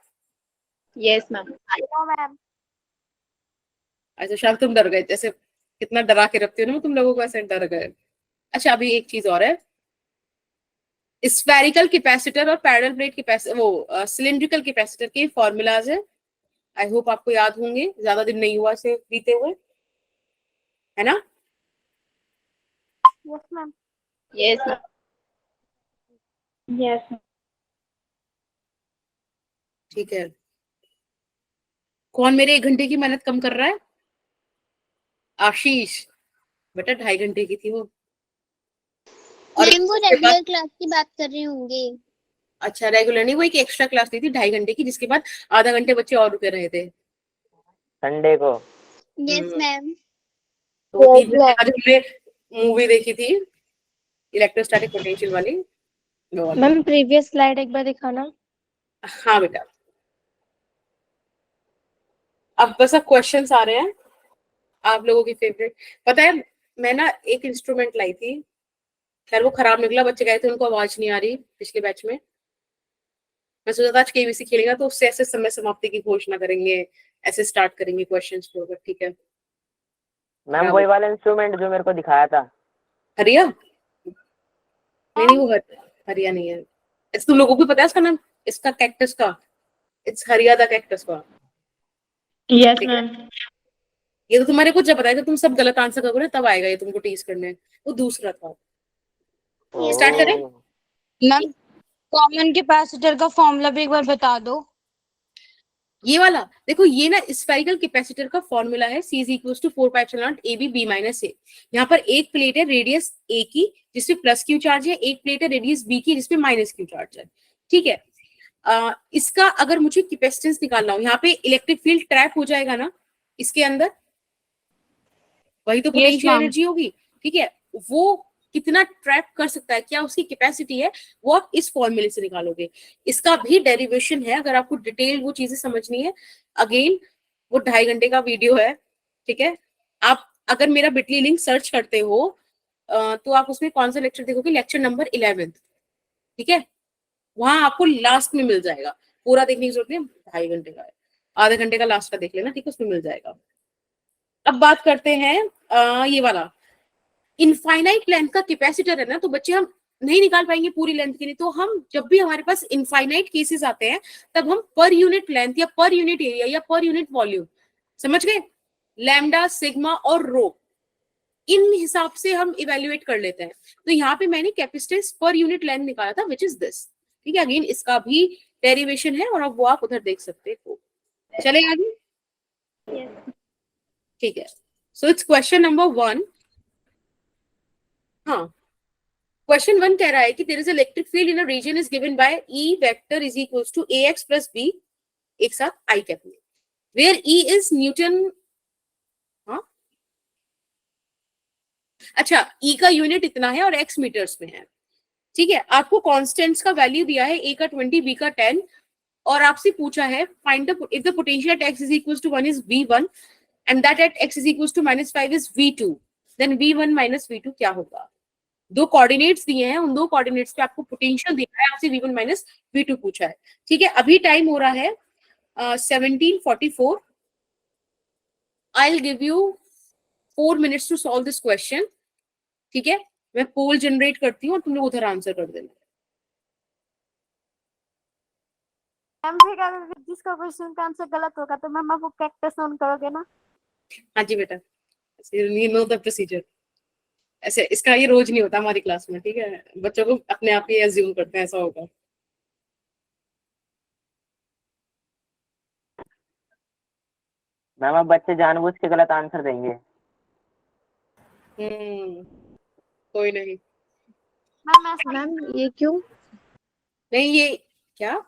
Yes ma'am. मैम। अच्छा शायद तुम डर गए, जैसे कितना डरा के रखती हो ना तुम लोगों को, ऐसे डर गए। अच्छा अभी एक चीज और है, स्फेरिकल कैपेसिटर और पैरेलल प्लेट कैपेसिटर, वो सिलिंड्रिकल कैपेसिटर के फॉर्मूलाज है। आई होप आपको याद होंगे, ज्यादा दिन नहीं हुआ से बीते हुए, है ना? Yes ma'am. Yes ma'am. Yes. ठीक है। कौन मेरे 1 घंटे की मेहनत कम कर रहा है? आशीष, बेटा 2.5 घंटे की थी वो। और मैम वो उसके बाद रेगुलर क्लास की बात कर रहे होंगे। अच्छा रेगुलर नहीं, वो एक एक्स्ट्रा क्लास ली थी 2.5 घंटे की, जिसके बाद आधा घंटे बच्चे और रुके रहे थे। संडे को। Yes ma'am. तो 3 घंटे बाद हमने मूवी देखी थी इलेक्ट्रोस्टैटिक पोटेंशियल वाली, वो वाली। मैम प्रीवियस स्लाइड एक बार दिखाना। हाँ बेटा, अब बस अब क्वेश्चंस आ रहे हैं आप लोगों की फेवरेट। पता है मैं ना एक इंस्ट्रूमेंट लाई थी, खैर वो खराब निकला, बच्चे गए थे उनको आवाज नहीं आ रही पिछले बैच में। मैं सोचा था आज केबीसी खेलेगा तो उससे ऐसे समय समाप्ति की घोषणा करेंगे, ऐसे स्टार्ट करेंगे क्वेश्चंस को, बट ठीक है। मैम वही वाला इंस्ट्रूमेंट जो मेरे को दिखाया था। हरिया नहीं नहीं, वो हरिया नहीं है। इट्स तुम लोगों को भी पता है इसका नाम, इसका कैक्टस का, इट्स हरिया द कैक्टस का। यस ठीक है, मैम। ये तो तुम्हारे को जब पता है कि तुम सब गलत आंसर करोगे तब आएगा ये तुमको टीज करने। वो दूसरा था। स्टार्ट करें? ओह, मैम कॉमन कैपेसिटर का फॉर्मूला भी एक बार बता दो। ये वाला देखो, ये ना स्फेरिकल कैपेसिटर का फॉर्मूला है, C is equals to 4πε0 AB B minus A। यहाँ पर एक प्लेट है रेडियस A की जिसपे प्लस क्यू चार्ज है, एक प्लेट है रेडियस B की जिसपे माइनस क्यू चार्ज है। ठीक है, इसका अगर मुझे कैपेसिटेंस निकालना हो, यहाँ पे इलेक्ट्रिक फील्ड ट्रैप हो जाएगा ना इसके अंदर, वही तो पोटेंशियल ma'am. एनर्जी होगी। ठीक है, वो कितना ट्रैप कर सकता है, क्या उसकी कैपेसिटी है, वो आप इस फॉर्मूले से निकालोगे। इसका भी डेरिवेशन है, अगर आपको डिटेल वो चीजें समझनी है, अगेन वो 2.5 घंटे का वीडियो है। ठीक है, आप अगर मेरा बिटली लिंक सर्च करते हो तो आप उसमें कौन सा लेक्चर देखोगे, लेक्चर नंबर 11। ठीक है, वहां आपको लास्ट में मिल जाएगा, पूरा देखने की जरूरत नहीं, 2.5 घंटे का है, आधे घंटे का लास्ट का देख लेना। ठीक है, उसमें मिल जाएगा। अब बात करते हैं ये वाला इनफाइनाइट लेंथ का कैपेसिटर है ना, तो बच्चे हम नहीं निकाल पाएंगे पूरी लेंथ के लिए, तो हम जब भी हमारे पास इनफाइनाइट केसेस आते हैं तब हम पर यूनिट लेंथ या पर यूनिट एरिया या पर यूनिट वॉल्यूम, समझ गए, लैम्डा सिग्मा और रो, इन हिसाब से हम इवेल्युएट कर लेते हैं। तो यहाँ पे मैंने कैपेसिटेंस पर यूनिट लेंथ निकाला था विच इज दिस। ठीक है, अगेन इसका भी डेरिवेशन है और अब वो आप उधर देख सकते हो। चले आगे? ठीक है, सो इट्स क्वेश्चन नंबर 1। हाँ, क्वेश्चन 1 कह रहा है कि there is electric field in a region is given by E vector is equals to AX plus B एक साथ I कैप में, वेयर E इज न्यूटन। हाँ अच्छा, E का यूनिट इतना है और X मीटर्स में है। ठीक है, आपको कांस्टेंट्स का वैल्यू दिया है, A का 20 B का 10, और आपसे पूछा है find the if the potential at X is equals to 1 is V1 and that at X is equals to -5 is V2, then V1 minus V2 क्या होगा। दो कोऑर्डिनेट्स दिए हैं, उन दो कोऑर्डिनेट्स पे आपको पोटेंशियल दिया है, आपसे V1 माइनस V2 पूछा है। ठीक है, अभी टाइम हो रहा है 17:44। I will give you 4 minutes to solve this question. ठीक है, मैं पोल जनरेट करती हूँ और तुम लोग उधर आंसर कर देना। मैम फिर अगर जिसका क्वेश्चन का आंसर गलत होगा तो मैम आप वो कैक्टस ऑन करोगे ना? हाँ जी बेटा, यू नो द प्रोसीजर। ऐसे इसका ये रोज नहीं होता हमारी क्लास में। ठीक है, बच्चों को अपने आप ही एज्यूम करते हैं ऐसा होगा। मैम अब बच्चे जानबूझ के गलत आंसर देंगे। कोई नहीं। मैम ये क्यों? नहीं ये क्या,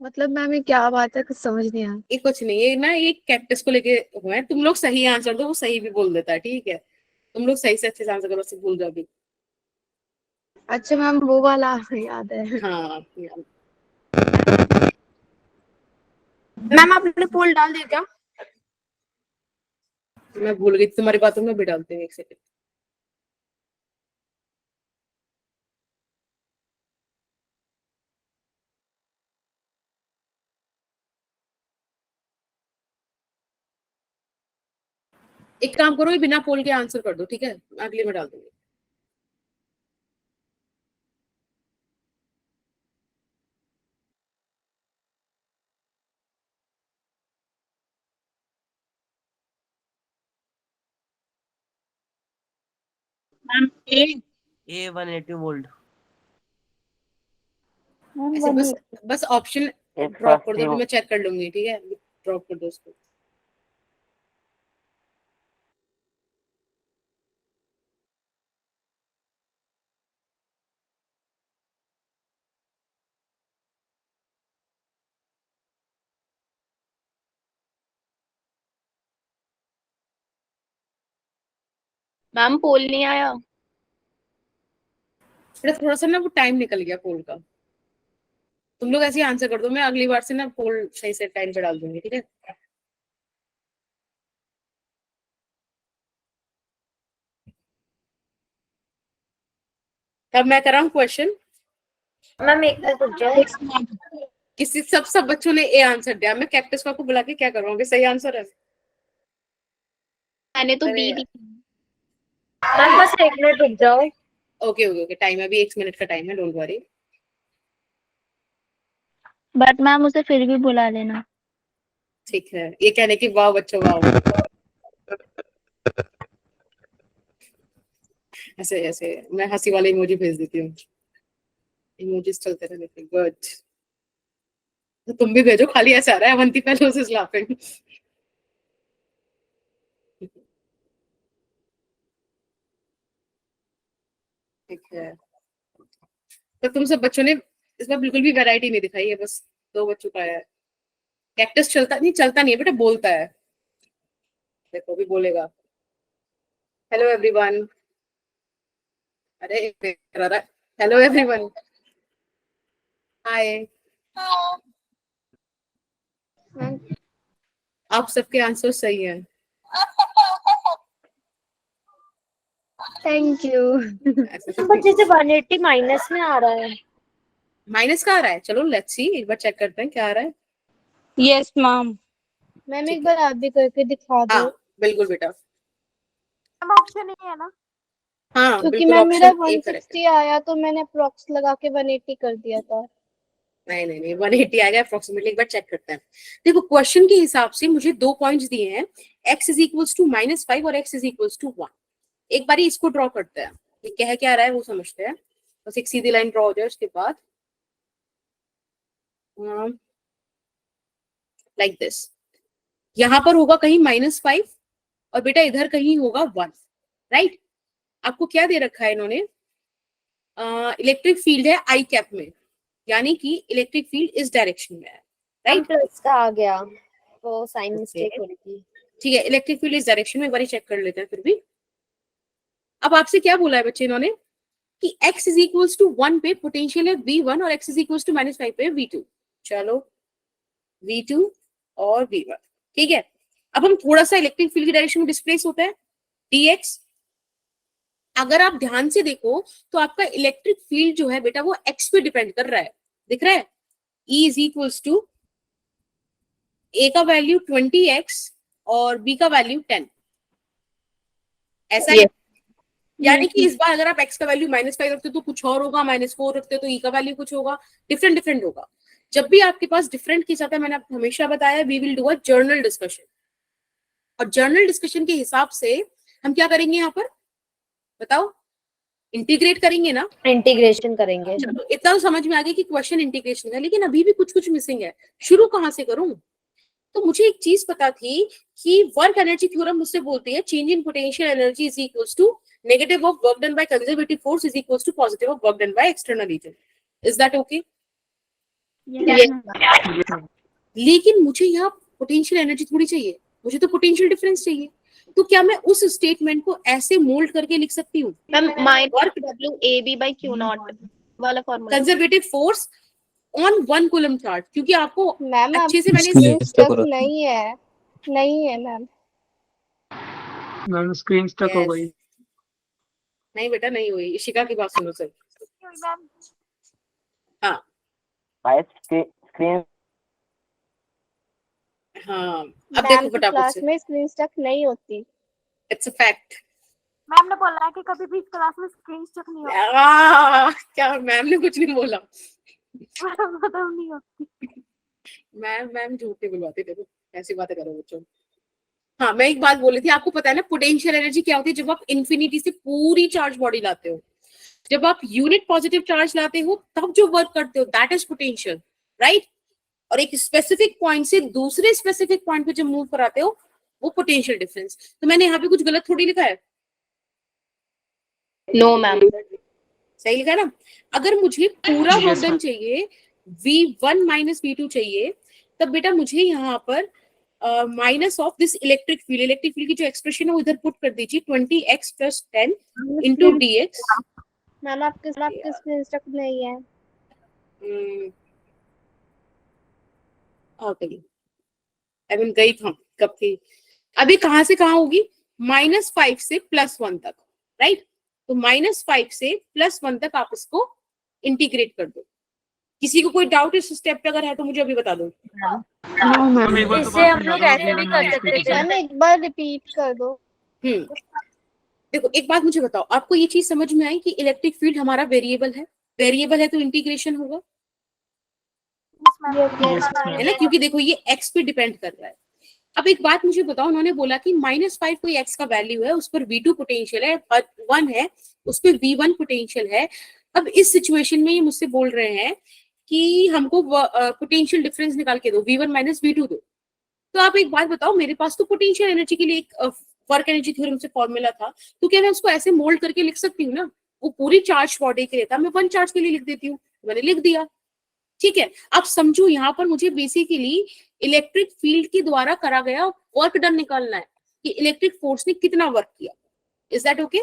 मतलब मैम ये क्या बात है, कुछ समझ नहीं आया। ये कुछ नहीं, ये ना ये कैक्टस को लेके हुआ है। तुम लोग सही आंसर दो, वो सही भी बोल देता है। ठीक है, तुम लोग सही से अच्छे से आंसर करो, उससे भूल जाओ भी। अच्छा मैम वो वाला याद है। हाँ मैम आपने पोल डाल दिया क्या? मैं भूल गई, तुम्हारी बातों में भी डालते हैं, एक सेकंड। एक काम करो, ये बिना पोल के आंसर कर दो। ठीक है, अगले में डाल दूंगी। मैम ए 180 वोल्ट। मैम ऐसे 1 बस ऑप्शन एक ड्रॉप कर दो, फर्स्ट अभी मैं चेक कर लूंगी। ठीक है, ड्रॉप कर दो उसको। मैम पोल नहीं आया। बेटा थोड़ा सा ना वो टाइम निकल गया पोल का, तुम लोग ऐसे ही आंसर कर दो, मैं अगली बार से ना पोल सही से टाइम पे डाल दूंगी, ठीक है। अब मैं कर रहा हूँ क्वेश्चन, मैम एक मिनट रुक जाओ। किसी सब बच्चों ने ए आंसर दिया, मैं कैक्टस को बुला के क्या करूँगी, सही आंसर है। मैंने तो अरे बी यार। दी। मैम बस एक मिनट रुक जाओ। ओके ओके ओके, टाइम है अभी 1 मिनट का टाइम है, डोंट वरी। बट मैम उसे फिर भी बुला लेना। ठीक है, ये कहने की वाह बच्चों वाह। ऐसे ऐसे मैं हंसी वाले इमोजी भेज देती हूँ, इमोजीज चलते रहते हैं। गुड, तो तुम भी भेजो, खाली ऐसे आ रहा है अवंती फेलोज इज लाफिंग। ठीक है, तो तुम सब बच्चों ने इसमें बिल्कुल भी वैरायटी नहीं दिखाई है, बस 2 बच्चों का है। कैक्टस चलता नहीं है बेटा, बोलता है, देखो अभी बोलेगा। हेलो एवरीवन, अरे हेलो एवरीवन, हाय। आप सबके आंसर सही हैं। Thank you. बट जैसे 180 माइनस में आ रहा है। माइनस का आ रहा है, चलो लेट्स सी, एक बार चेक करते हैं क्या आ रहा है। Yes ma'am. मैम एक बार आप भी करके दिखा दो। हाँ बिल्कुल बेटा, ऑप्शन नहीं है ना? हाँ क्योंकि बिल्कुल मैम मेरा ऑप्शन ए करेक्ट। 160 आया तो मैंने अप्रोक्स लगा के 180 कर दिया था। नहीं नहीं नहीं, 180 आएगा अप्रोक्सीमेटली, एक बार चेक करते हैं। देखो क्वेश्चन के हिसाब से मुझे 2 पॉइंट्स दिए हैं, x इज इक्वल्स टू -5 और x इज इक्वल्स टू 1। एक बार इसको ड्रॉ करते हैं, ये क्या रहा है वो समझते हैं। बस एक सीधी लाइन ड्रॉ हो जाए, उसके बाद लाइक दिस, यहाँ पर होगा कहीं -5 और बेटा इधर कहीं होगा 1, राइट। आपको क्या दे रखा है इन्होंने, इलेक्ट्रिक फील्ड है आई कैप में, यानी कि इलेक्ट्रिक फील्ड इस डायरेक्शन में है, राइट। प्लस का आ गया, वो साइन मिस्टेक हो रही थी। ठीक है, इलेक्ट्रिक फील्ड इस डायरेक्शन में, एक बार चेक कर लेते हैं फिर भी। अब आपसे क्या बोला है बच्चे इन्होंने कि x इज इक्वल्स टू 1 पे पोटेंशियल है V1 और x इज इक्वल्स टू -5 पे V2। चलो V2 और V1, ठीक है। अब हम थोड़ा सा इलेक्ट्रिक फील्ड की डायरेक्शन में डिस्प्लेस होता है dx। अगर आप ध्यान से देखो तो आपका इलेक्ट्रिक फील्ड जो है बेटा वो x पे डिपेंड कर रहा है, दिख रहा है। E is equals to a का वैल्यू 20x और b का वैल्यू 10, ऐसा है। यानी कि इस बार अगर आप x का वैल्यू -5 रखते हो तो कुछ और होगा, -4 रखते हो तो e का वैल्यू कुछ होगा, डिफरेंट होगा। जब भी आपके पास डिफरेंट केस आता है, मैंने आपको हमेशा बताया, we will do a general discussion, और जर्नल डिस्कशन के हिसाब से हम क्या करेंगे यहाँ पर बताओ, इंटीग्रेट करेंगे ना, इंटीग्रेशन करेंगे। चलो इतना तो समझ में आ गया कि क्वेश्चन इंटीग्रेशन का, लेकिन अभी भी कुछ मिसिंग है, शुरू कहाँ से करूं। तो मुझे एक चीज पता थी कि वर्क एनर्जी थ्योरम मुझसे बोलती है change in potential energy is equals to negative of work done by conservative force is equals to positive of work done by external agent. Is that okay? लेकिन मुझे यहाँ पोटेंशियल एनर्जी थोड़ी चाहिए, मुझे तो पोटेंशियल डिफरेंस चाहिए। तो क्या मैं उस स्टेटमेंट को ऐसे मोल्ड करके लिख सकती हूँ, मैम -WAB/Q0 वाला formula. Conservative force on 1 coulomb charge, क्योंकि आपको मैम अच्छे से मैंने स्क्रीन स्टक हो रहा नहीं है मैम। मैम स्क्रीन स्टक हो गई। नहीं बेटा नहीं हुई, इशिका की बात सुनो सर। हाँ स्क्रीन हाँ, अब देखो फटाफट क्लास से, में स्क्रीन स्टक नहीं होती। It's a fact. मैम ने बोला है कि कभी भी इस क्लास में स्क्रीन स्टक नहीं होती। क्या मैम ने कुछ नहीं बोला, मतलब नहीं होती। मैम झूठ नहीं बुलवाती, देखो ऐसी बातें करो बच्चों। हाँ मैं एक बात बोल रही थी, आपको पता है ना पोटेंशियल एनर्जी क्या होती है, जब आप इन्फिनिटी से पूरी चार्ज बॉडी लाते हो, जब आप यूनिट पॉजिटिव चार्ज लाते हो तब जो वर्क करते हो दैट इज पोटेंशियल, राइट। और एक स्पेसिफिक पॉइंट से दूसरे स्पेसिफिक पॉइंट पे जब मूव कराते हो वो पोटेंशियल डिफरेंस। तो मैंने यहाँ पे कुछ गलत थोड़ी लिखा है, नो मैम। सही लिखा है ना। अगर मुझे पूरा वर्क डन ma'am. चाहिए, V1 - V2 चाहिए, तब बेटा मुझे यहाँ पर minus of this electric field की जो एक्सप्रेशन है वो इधर पुट कर दीजिए 20x + 10 into dx. मैम आपके स्क्रीन स्टक नहीं है। गई आई मीन गई था कब थी, अभी कहाँ से कहाँ होगी, -5 से +1 तक, राइट। तो -5 से +1 तक आप इसको इंटीग्रेट कर दो। किसी को कोई डाउट इस स्टेप पे अगर है तो मुझे अभी बता दो। मैम एक बार तो इससे हम बात लोग समझा ऐसे दो, भी मैम, कर सकते थे। मैम एक बार रिपीट कर दो। देखो एक बात मुझे बताओ, आपको ये चीज समझ में आई कि इलेक्ट्रिक फील्ड हमारा वेरिएबल है तो इंटीग्रेशन होगा, Yes, है ना, क्योंकि देखो ये x पे डिपेंड कर रहा है। अब एक बात मुझे बताओ, उन्होंने बोला कि -5 कोई x का वैल्यू है, उस पर v2 पोटेंशियल है, 1 है उस पर v1 पोटेंशियल है। अब इस सिचुएशन में ये मुझसे बोल रहे हैं कि हमको पोटेंशियल डिफरेंस निकाल के दो, v1 - v2 दो। तो आप एक बात बताओ, मेरे पास तो पोटेंशियल एनर्जी के लिए एक वर्क एनर्जी थ्योरम से फॉर्मूला था, तो क्या मैं उसको ऐसे मोल्ड करके लिख सकती हूँ ना? वो पूरी चार्ज बॉडी के लिए था, मैं 1 चार्ज के लिए लिख देती हूँ, मैंने लिख दिया, ठीक है। अब समझो यहाँ पर मुझे बेसिकली इलेक्ट्रिक फील्ड के द्वारा करा गया वर्क डन निकालना है कि इलेक्ट्रिक फोर्स ने कितना वर्क किया। Is that okay?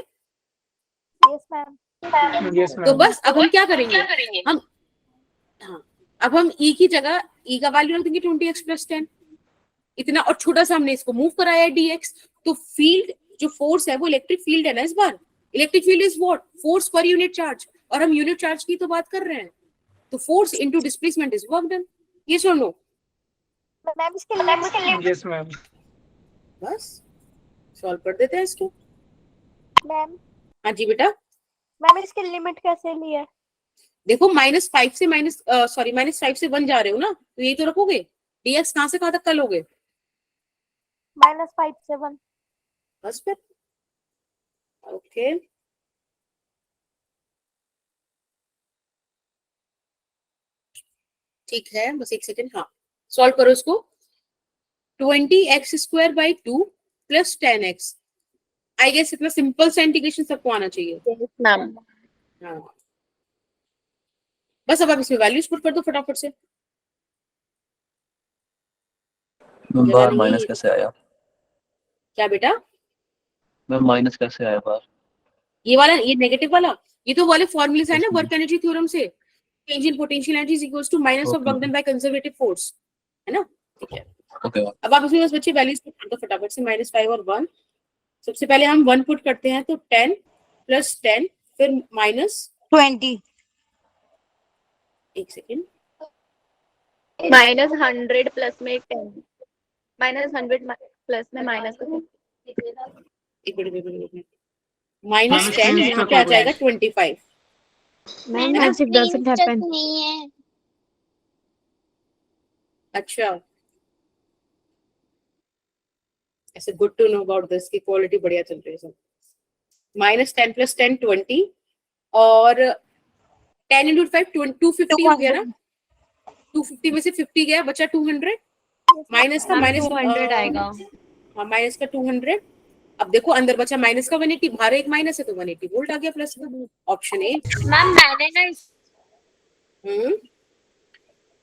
Yes ma'am. Yes, तो ma'am. बस अब हम क्या करेंगे, हम अब हम e की जगह e का वैल्यू रख देंगे 20x + 10 इतना, और छोटा सा हमने इसको मूव कराया dx। तो फील्ड जो फोर्स है वो इलेक्ट्रिक फील्ड है ना, इस बार electric field is what, force per unit charge, और हम यूनिट चार्ज की तो बात कर रहे हैं। तो force into displacement is work done. ये सुन लो, मैम इसके लिमिट Yes, ma'am. बस सॉल्व कर देते हैं इसको। मैम हाँ जी बेटा, मैम इसकी लिमिट कैसे ली है? देखो -5 से -5 से 1 जा रहे हो ना, तो यही तो रखोगे, dx कहाँ से कहाँ तक का लोगे, -5 से 1। बस फिर ओके। ठीक है, बस एक सेकंड, हाँ सॉल्व करो इसको। 20x² / 2 + 10x। आई गेस इतना सिंपल सा इंटीग्रेशन सबको आना चाहिए। मैम हाँ बस अब आप इसमें वैल्यूज पुट कर दो फटाफट से। मैम जगह बाहर नहीं माइनस है। कैसे आया? क्या बेटा? मैम माइनस कैसे आया बाहर? ये वाला, ये नेगेटिव वाला, ये तो वाले फॉर्मूले है ना Yes, वर्क एनर्जी थ्योरम से, change in potential energy is equals to minus of Okay. Work done by conservative force, है ना? ठीक है, ओके अब आप इसमें बस बच्चे वैल्यूज पुट कर दो फटाफट से, -5 और 1। सबसे पहले हम 1 पुट करते हैं, तो 10 + 10 फिर20 एक सेकेंड, -100 प्लस में 10 -100 प्लस में माइनस एक मिनट, Ma'am, -10 screen यहाँ stuck पे आ हो गया। जाएगा 25। Ma'am magic doesn't happen. नहीं है। अच्छा, ऐसे good to know about this की क्वालिटी बढ़िया चल रही है सब। -10 + 10 20 और 10 × 5 250 हो गया ना, 250 में से 50 गया, बचा 200 माइनस का माइनस 200 आएगा। हाँ माइनस का 200। अब देखो अंदर बचा माइनस का 180, बाहर एक माइनस है तो 180 वोल्ट आ गया प्लस का। Option A. मैम मैंने ना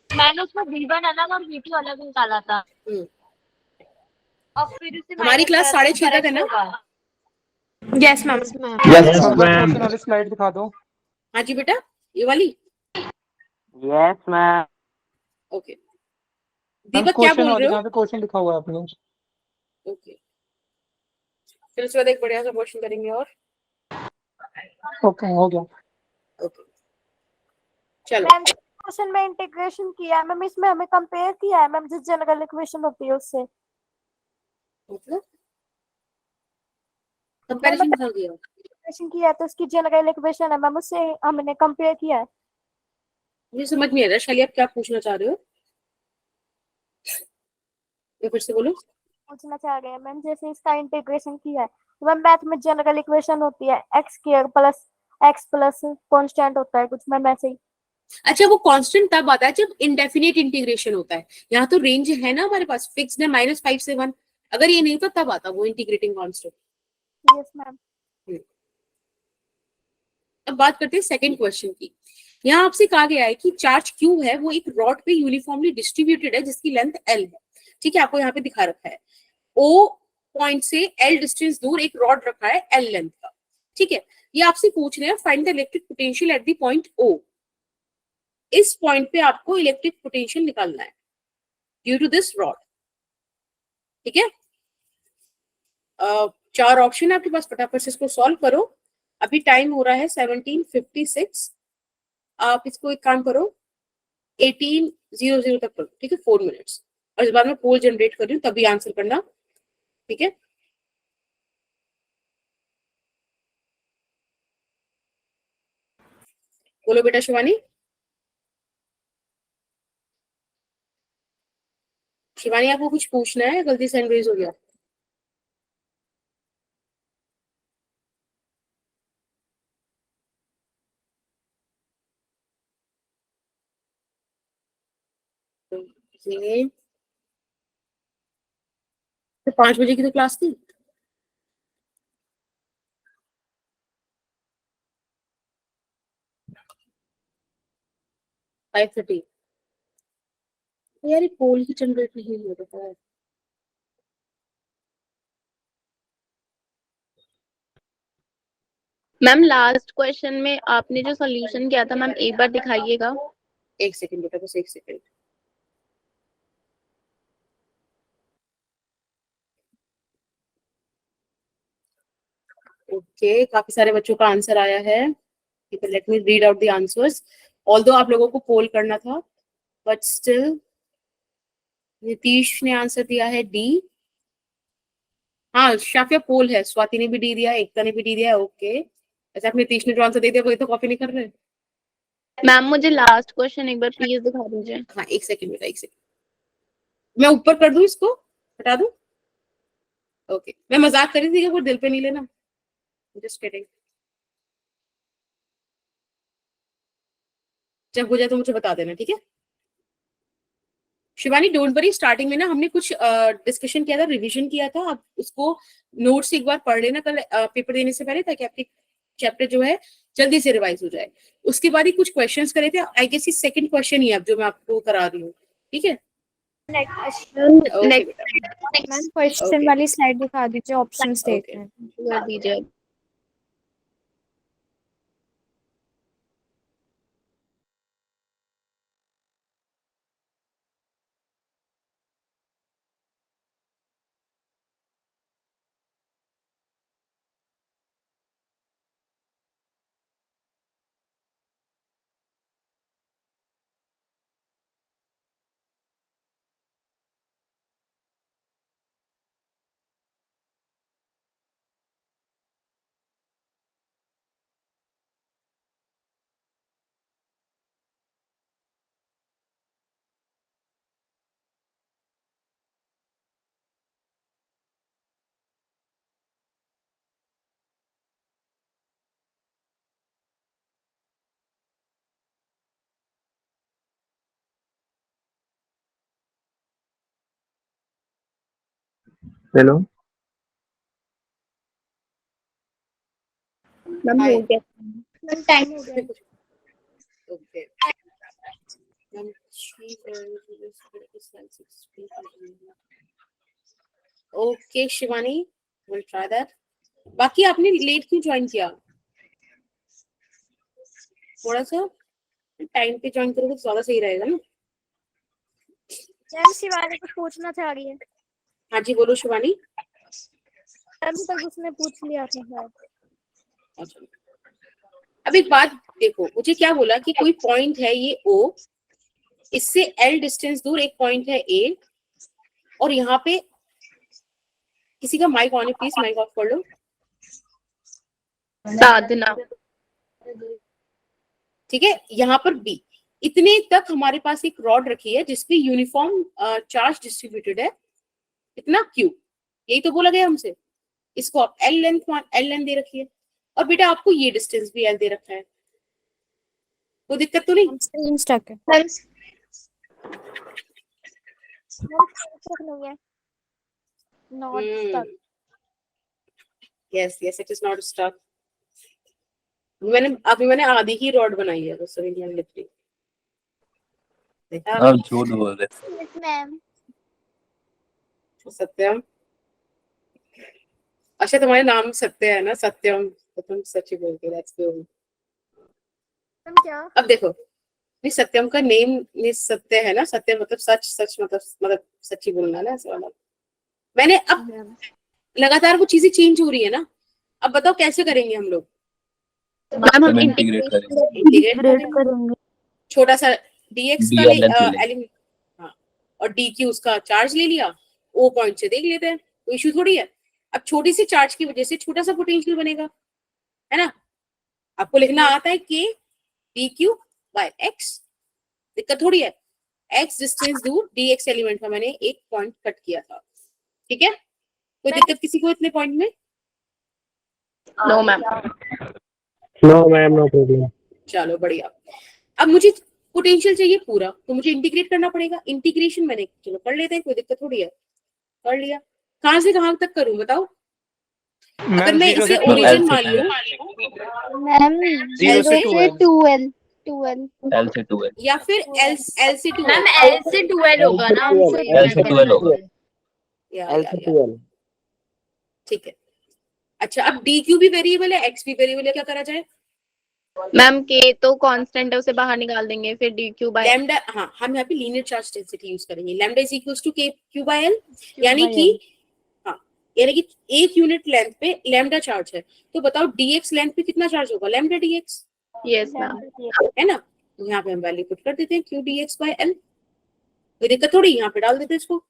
मैंने उसमें V1 अलग और V2 अलग निकाला था, और फिर उसे हमारी क्लास 6:30 तक है ना? Yes ma'am. Yes, Ma'am, ma'am. question वाली slide दिखा दो। हाँ जी बेटा, ये वाली। Yes ma'am. ओके मैम दीपक क्या क्वेश्चन बोल वाली रहे हो? जहाँ पे क्वेश्चन लिखा हुआ है आपने। ओके फिर उसके बाद एक बढ़िया सा क्वेश्चन करेंगे और ओके हो गया। ओके चलो। मैम क्वेश्चन में इंटीग्रेशन किया है मैम, इसमें हमें कंपेयर किया है मैम, जिस जनरल इक्वेशन होती है उससे। मतलब कंपैरिजन कर दिया। इंटीग्रेशन किया है तो उसकी जनरल इक्वेशन है मैम, उससे हमने कंपेयर किया है। मुझे समझ नहीं आ रहा शैली, आप क्या पूछना चाह रहे हो? ये फिर से बोलो। पूछना चाह रहे हैं मैम, जैसे इसका इंटीग्रेशन किया है तो मैम मैथ में जनरल इक्वेशन होती है x² + x प्लस कांस्टेंट होता है कुछ मैम ऐसे ही। अच्छा वो कांस्टेंट तब आता है जब इंडेफिनिट इंटीग्रेशन होता है। यहाँ तो रेंज है ना हमारे पास, फिक्स्ड है -5 से 1। अगर ये नहीं होता तब आता वो इंटीग्रेटिंग कांस्टेंट। Yes ma'am. अब बात करते हैं सेकंड क्वेश्चन की। यहाँ आपसे कहा गया है कि चार्ज Q है वो एक रॉड पे यूनिफॉर्मली डिस्ट्रीब्यूटेड है जिसकी लेंथ L है। ठीक है, आपको यहाँ पे दिखा रखा है ओ पॉइंट से एल डिस्टेंस दूर एक रॉड रखा है एल लेंथ का, ठीक है। ये आपसे पूछ रहे हैं find the electric potential at the point O. इस पॉइंट पे आपको इलेक्ट्रिक पोटेंशियल निकालना है ड्यू टू दिस रॉड, ठीक है। 4 ऑप्शन है आपके पास, फटाफट से इसको सॉल्व करो। अभी टाइम हो रहा है 17:56। आप इसको एक काम करो 18:00 तक करो, ठीक है, 4 मिनट्स। और इस बार मैं पोल जनरेट कर रही हूँ, तभी आंसर करना, ठीक है। बोलो बेटा शिवानी। शिवानी आपको कुछ पूछना है, गलती से हैंड रेज हो गया। ये तो 5 बजे की तो क्लास थी। फाइव 5:30 यार, ये पोल ही जनरेट नहीं हो रहा है। मैम लास्ट क्वेश्चन में आपने जो सॉल्यूशन किया था मैम एक बार दिखाइएगा। 1 सेकंड बेटा, बस 1 सेकंड। ओके, काफी सारे बच्चों का आंसर आया है। Let me read out the answers. Although आप लोगों को पोल करना था, बट स्टिल नीतीश ने आंसर दिया है डी। हाँ शाफिया पोल है, स्वाति ने भी डी दिया है, एकता ने भी डी दिया है। ओके, ऐसे आप नीतीश ने जो आंसर दे दिया वही तो कॉपी नहीं कर रहे। मैम मुझे लास्ट क्वेश्चन एक बार प्लीज दिखा दीजिए। हाँ 1 सेकंड बेटा, 1 सेकंड। मैं ऊपर कर दूं, इसको हटा दूं? ओके, मैं मजाक कर रही थी, वो दिल पे नहीं लेना, जस्ट किडिंग। जब हो जाए तो मुझे बता देना, ठीक है। शिवानी डोंट वरी, स्टार्टिंग में ना हमने कुछ डिस्कशन किया था, रिवीजन किया था। आप उसको नोट्स एक बार पढ़ लेना कल पेपर देने से पहले, ताकि आपके चैप्टर जो है जल्दी से रिवाइज हो जाए। उसके बाद ही कुछ क्वेश्चंस करे थे, आई गेस ये सेकंड क्वेश्चन ही है अब जो मैं आपको करा रही हूँ, ठीक है। नेक्स्ट मैम क्वेश्चन वाली स्लाइड दिखा दीजिए, ऑप्शंस देख रहे हैं। कर दीजिए। हेलो मैम हो गया। मैम टाइम हो गया। Okay, okay Shivani, will try that. बाकी आपने लेट क्यों ज्वाइन किया? थोड़ा सा टाइम पे ज्वाइन करोगे तो ज्यादा सही रहेगा ना। मैम शिवानी को पूछना था आगे। हाँ जी बोलो शिवानी। अभी तक उसने पूछ लिया था शायद। अच्छा, अब एक बात देखो, मुझे क्या बोला कि कोई पॉइंट है ये O, इससे L डिस्टेंस दूर एक पॉइंट है A, और यहाँ पे किसी का माइक ऑन है, प्लीज माइक ऑफ कर लो। साधना। ठीक है, यहाँ पर B। इतने तक हमारे पास एक रॉड रखी है जिसपे यूनिफॉर्म चार्ज डिस्ट्रीब्यूटेड है, इतना Q, यही तो बोला गया हमसे। इसको आप L लेंथ दे रखी है, और बेटा आपको ये डिस्टेंस भी L दे रखा है, कोई दिक्कत तो नहीं? स्क्रीन स्टक है। Not stuck. Yes yes, it is not stuck. मैंने आधी ही रॉड बनाई है बस, इंडियन लिफ्टिंग। देखा आप झूठ बोल रहे मैम सत्यम, अच्छा तुम्हारे नाम सत्य है ना, सत्यम, तो तुम सच ही बोलते, दैट्स गुड। मैम क्या? अब देखो, नहीं सत्यम का नेम नहीं सत्य है ना, सत्य मतलब सच, सच मतलब सच्ची बोलना ना, ऐसा वाला। मैंने अब लगातार वो चीजें चेंज हो रही है ना, अब बताओ कैसे करेंगे हम लोग? मैम हम हम इंटीग्रेट करेंगे। इंटीग्रेट करेंगे, छोटा सा dx का DL ले लेंगे। एलिमेंट, हाँ, और dq उसका चार्ज ले लिया, o पॉइंट से देख लेते हैं, कोई इशू थोड़ी है। अब छोटी सी चार्ज की वजह से छोटा सा पोटेंशियल बनेगा, है ना। आपको लिखना आता है k dq by x, दिक्कत थोड़ी है। x डिस्टेंस दूर dx एलिमेंट का मैंने एक पॉइंट कट किया था, ठीक है। कोई दिक्कत किसी को इतने पॉइंट में? No ma'am. No ma'am, no problem. चलो बढ़िया। अब मुझे पोटेंशियल चाहिए पूरा, तो मुझे इंटीग्रेट करना पड़ेगा। इंटीग्रेशन मैंने चलो कर लेते हैं, कोई दिक्कत थोड़ी है, कर लिया। कहां से कहां तक करूं बताओ? अगर मैं इसे ओरिजिन मान लूं, मैम L से 2L L से 2L। या फिर L से 2L, मैम L से 2L होगा ना, L से 2L होगा। या ठीक है। अच्छा, अब dq भी वेरिएबल है, x भी वेरिएबल है, क्या करा जाए? मैम k तो कांस्टेंट है, उसे बाहर निकाल देंगे, फिर dq बाय लैम्डा, हाँ हम यहाँ पे लीनियर चार्ज डेंसिटी यूज करेंगे। Lambda is equals to q by l, यानी कि हाँ, यानी कि एक यूनिट लेंथ पे लैम्डा चार्ज है, तो बताओ dx लेंथ पे कितना चार्ज होगा? Lambda dx, yes ma'am. है ना। तो यहाँ पे हम वैल्यू पुट कर देते हैं q dx by l, कोई दिक्कत थोड़ी, यहाँ पे डाल देते हैं इसको।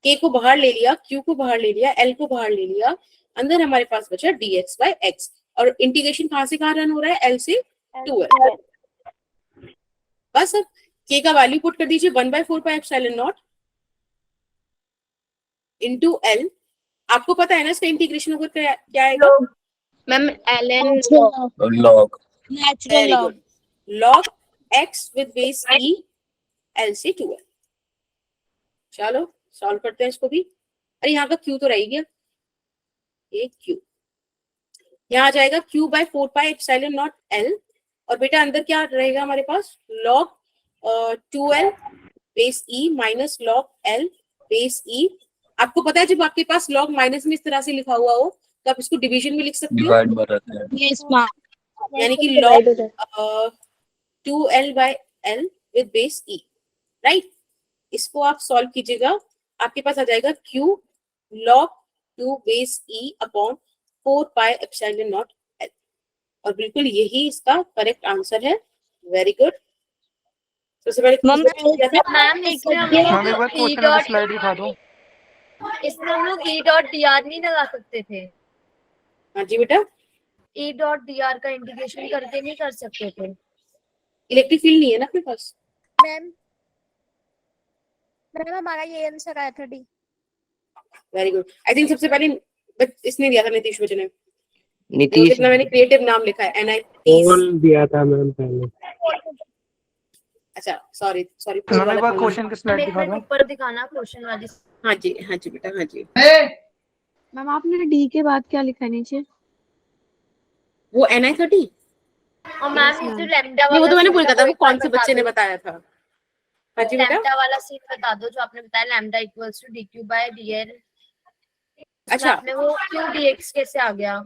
k को बाहर ले लिया, q को बाहर ले लिया, l को बाहर ले लिया, अंदर हमारे पास बचा dx by x, और इंटीग्रेशन कहाँ से कहाँ रन हो रहा है? l से 2l। बस अब k का वैल्यू पुट कर दीजिए 1/4 pi epsilon not into l। आपको पता है ना इसका इंटीग्रेशन होकर क्या आएगा? Ma'am ln log very good, log x with base e l से 2l। चलो सॉल्व करते हैं इसको भी। अरे यहाँ का q तो रह ही गया, ये q यहाँ आ जाएगा q by 4 pi epsilon not l, और बेटा अंदर क्या रहेगा हमारे पास? log 2l base e minus log l base e। आपको पता है जब आपके पास log माइनस में इस तरह से लिखा हुआ हो, तो आप इसको डिवीजन में लिख सकते हो, डिवाइड में रहते हैं। Yes ma'am. यानी कि log 2l by l with base e, right. इसको आप सॉल्व कीजिएगा, आपके पास आ जाएगा q log 2 base e upon 4 pi epsilon not l, और बिल्कुल यही इसका करेक्ट आंसर है। Very good. सबसे पहले मैम मैम एक बार क्वेश्चन का स्लाइड दिखा दो। इसमें हम लोग E डॉट dr नहीं लगा सकते थे? हाँ जी बेटा, E डॉट dr का इंटीग्रेशन करके नहीं कर सकते थे? इलेक्ट्रिक फील्ड नहीं है ना अपने पास। मैम हमारा ये आंसर आया था D. Very good. I think सबसे पहले इसने दिया था, नीतीश बच्चन ने। नीतीश कितना मैंने क्रिएटिव नाम लिखा है, NIT। ऑल दिया था मैम पहले। अच्छा सॉरी मैम एक बार क्वेश्चन का स्लाइड दिखा दो। ऊपर दिखाना क्वेश्चन वाली। हाँ जी बेटा, हाँ जी। मैम आपने डी के बाद क्या लिखा है नीचे? वो NI30, और मैम ये जो लैम्डा वो वाला तो मैंने सीन बोला था, था, वो एक बार कौन से बता बच्चे ने दो। बताया था? हाँ जी बेटा। लैम्डा वाला सीन बता दो जो आपने बताया, lambda equals to dq by dl। अच्छा। आपने वो क्यों dx कैसे आ गया?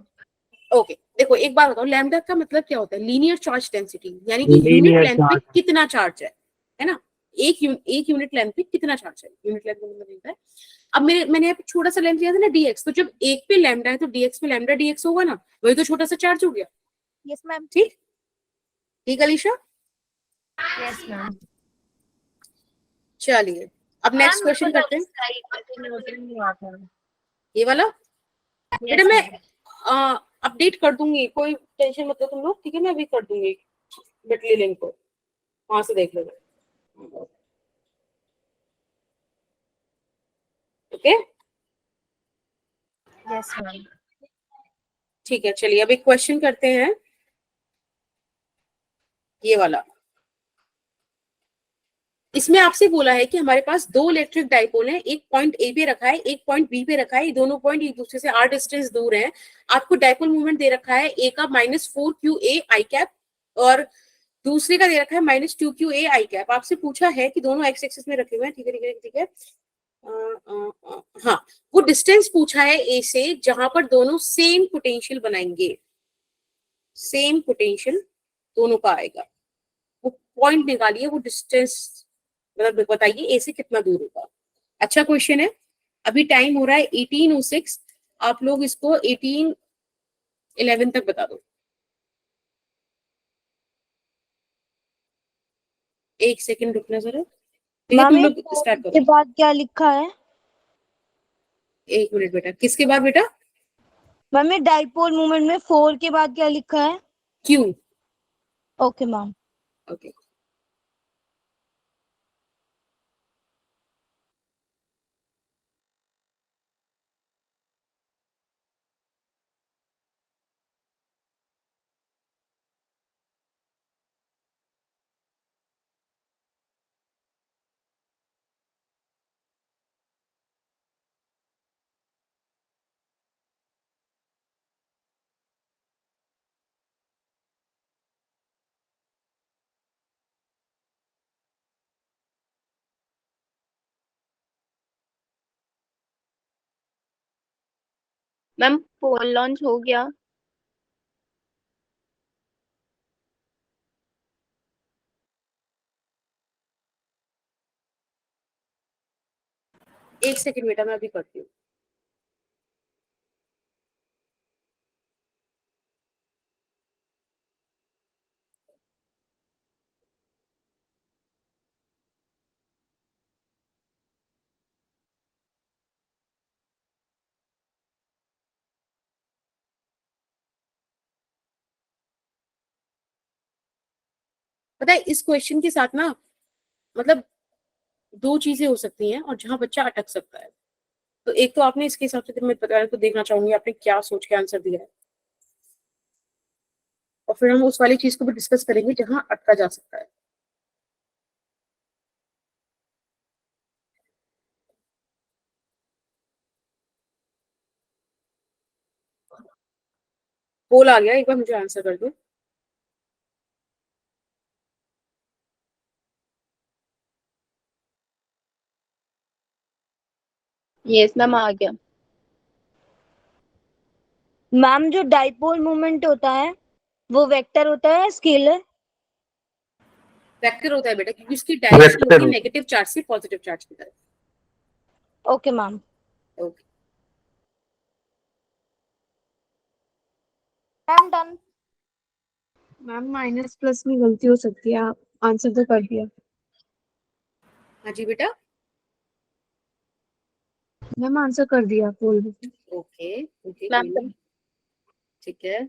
ओके, देखो एक बात बताओ, लैम्डा का मतलब क्या होता है? लीनियर चार्ज डेंसिटी, यानी कि यूनिट लीनियर लेंथ पे चार्ज। कितना चार्ज है ना। एक यूनिट लेंथ पे कितना चार्ज है, यूनिट लेंथ मतलब होता है। अब मैंने यहाँ पे छोटा सा लेंथ लिया था ना dx, तो जब एक पे लैम्डा है तो dx पे लैम्डा dx होगा ना, वही तो छोटा सा चार्ज हो गया। Yes ma'am. ठीक अलीशा। Yes ma'am. चलिए अब नेक्स्ट क्वेश्चन करते हैं, ये वाला। बेटा मैं अपडेट कर दूंगी, कोई टेंशन मत लो तुम लोग, ठीक है। मैं अभी कर दूंगी बिटली लिंक को, वहां से देख लेना, ओके। Yes ma'am. ठीक है, चलिए अब एक क्वेश्चन करते हैं, ये वाला। इसमें आपसे बोला है कि हमारे पास दो इलेक्ट्रिक डाइपोल हैं, एक पॉइंट ए पे रखा है, एक पॉइंट बी पे रखा है, ये दोनों पॉइंट एक दूसरे से r डिस्टेंस दूर हैं। आपको डाइपोल मूवमेंट दे रखा है ए का -4qa आई कैप, और दूसरे का दे रखा है -2qa आई कैप। आपसे पूछा है कि दोनों एक्स एक्सिस में रखे हुए हैं, ठीक है। हाँ, वो डिस्टेंस पूछा है ए से जहां पर दोनों सेम पोटेंशियल बनाएंगे, सेम पोटेंशियल दोनों का आएगा, वो पॉइंट निकालिए, वो डिस्टेंस मतलब बताइए ए से कितना दूर होगा। अच्छा क्वेश्चन है। अभी टाइम हो रहा है 18:06, आप लोग इसको 18:11 तक बता दो। एक सेकंड रुकना जरा, मैम ये स्टार्ट के करो। बाद क्या लिखा है? एक मिनट बेटा, किसके बाद बेटा? मैम ये डाइपोल मूवमेंट में 4 के बाद क्या लिखा है? Q. Okay ma'am. Okay, ma'am poll launch हो गया। एक सेकंड बेटा, मैं अभी करती हूँ। पता है इस क्वेश्चन के साथ ना, मतलब दो चीजें हो सकती हैं और जहां बच्चा अटक सकता है। तो एक तो आपने इसके हिसाब से, मैं पता तो देखना चाहूंगी आपने क्या सोच के आंसर दिया है, और फिर हम उस वाली चीज को भी डिस्कस करेंगे जहां अटका जा सकता है। पोल आ गया, एक बार मुझे आंसर कर दो। यस मैम आ गया। मैम जो डाइपोल मूवमेंट होता है वो वेक्टर होता है स्केलर? वेक्टर होता है बेटा, क्योंकि उसकी डायरेक्शन होती है नेगेटिव चार्ज से पॉजिटिव चार्ज की तरफ। Okay ma'am. Okay ma'am done. Ma'am minus plus में गलती हो सकती है, आप आंसर तो कर दिया। हाँ जी बेटा। मैम आंसर कर दिया पोल में। ओके ओके, मैम कोई नहीं, ठीक है।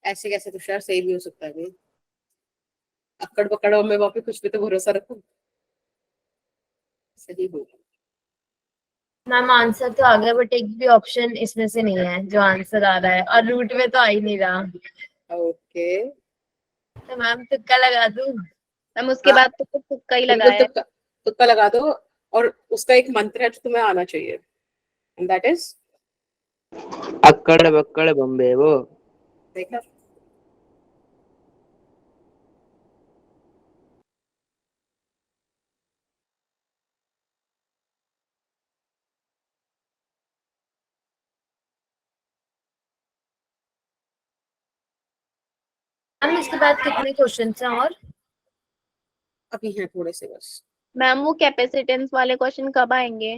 ऐसे कैसे तुषार, सही भी हो सकता है भाई, अक्कड़ पकड़ो में वहां पे कुछ भी तो भरोसा रखो, सही होगा। मैम आंसर तो आ गया बट एक भी ऑप्शन इसमें से नहीं है जो आंसर आ रहा है, और रूट में तो आ ही नहीं रहा, ओके, तो मैम तुक्का लगा दूं? मैम उसके हाँ, बाद तो तुक्का ही बिल्कुल लगाया है। तुक्का, तुक्का लगा दो। और उसका एक मंत्र है जो तुम्हें आना चाहिए, एंड दैट इज, अक्कड़ बक्कड़ बम्बे वो। देखा? मैम इसके बाद कितने क्वेश्चन हैं और? अभी हैं थोड़े से बस। मैम वो कैपेसिटेंस वाले क्वेश्चन कब आएंगे?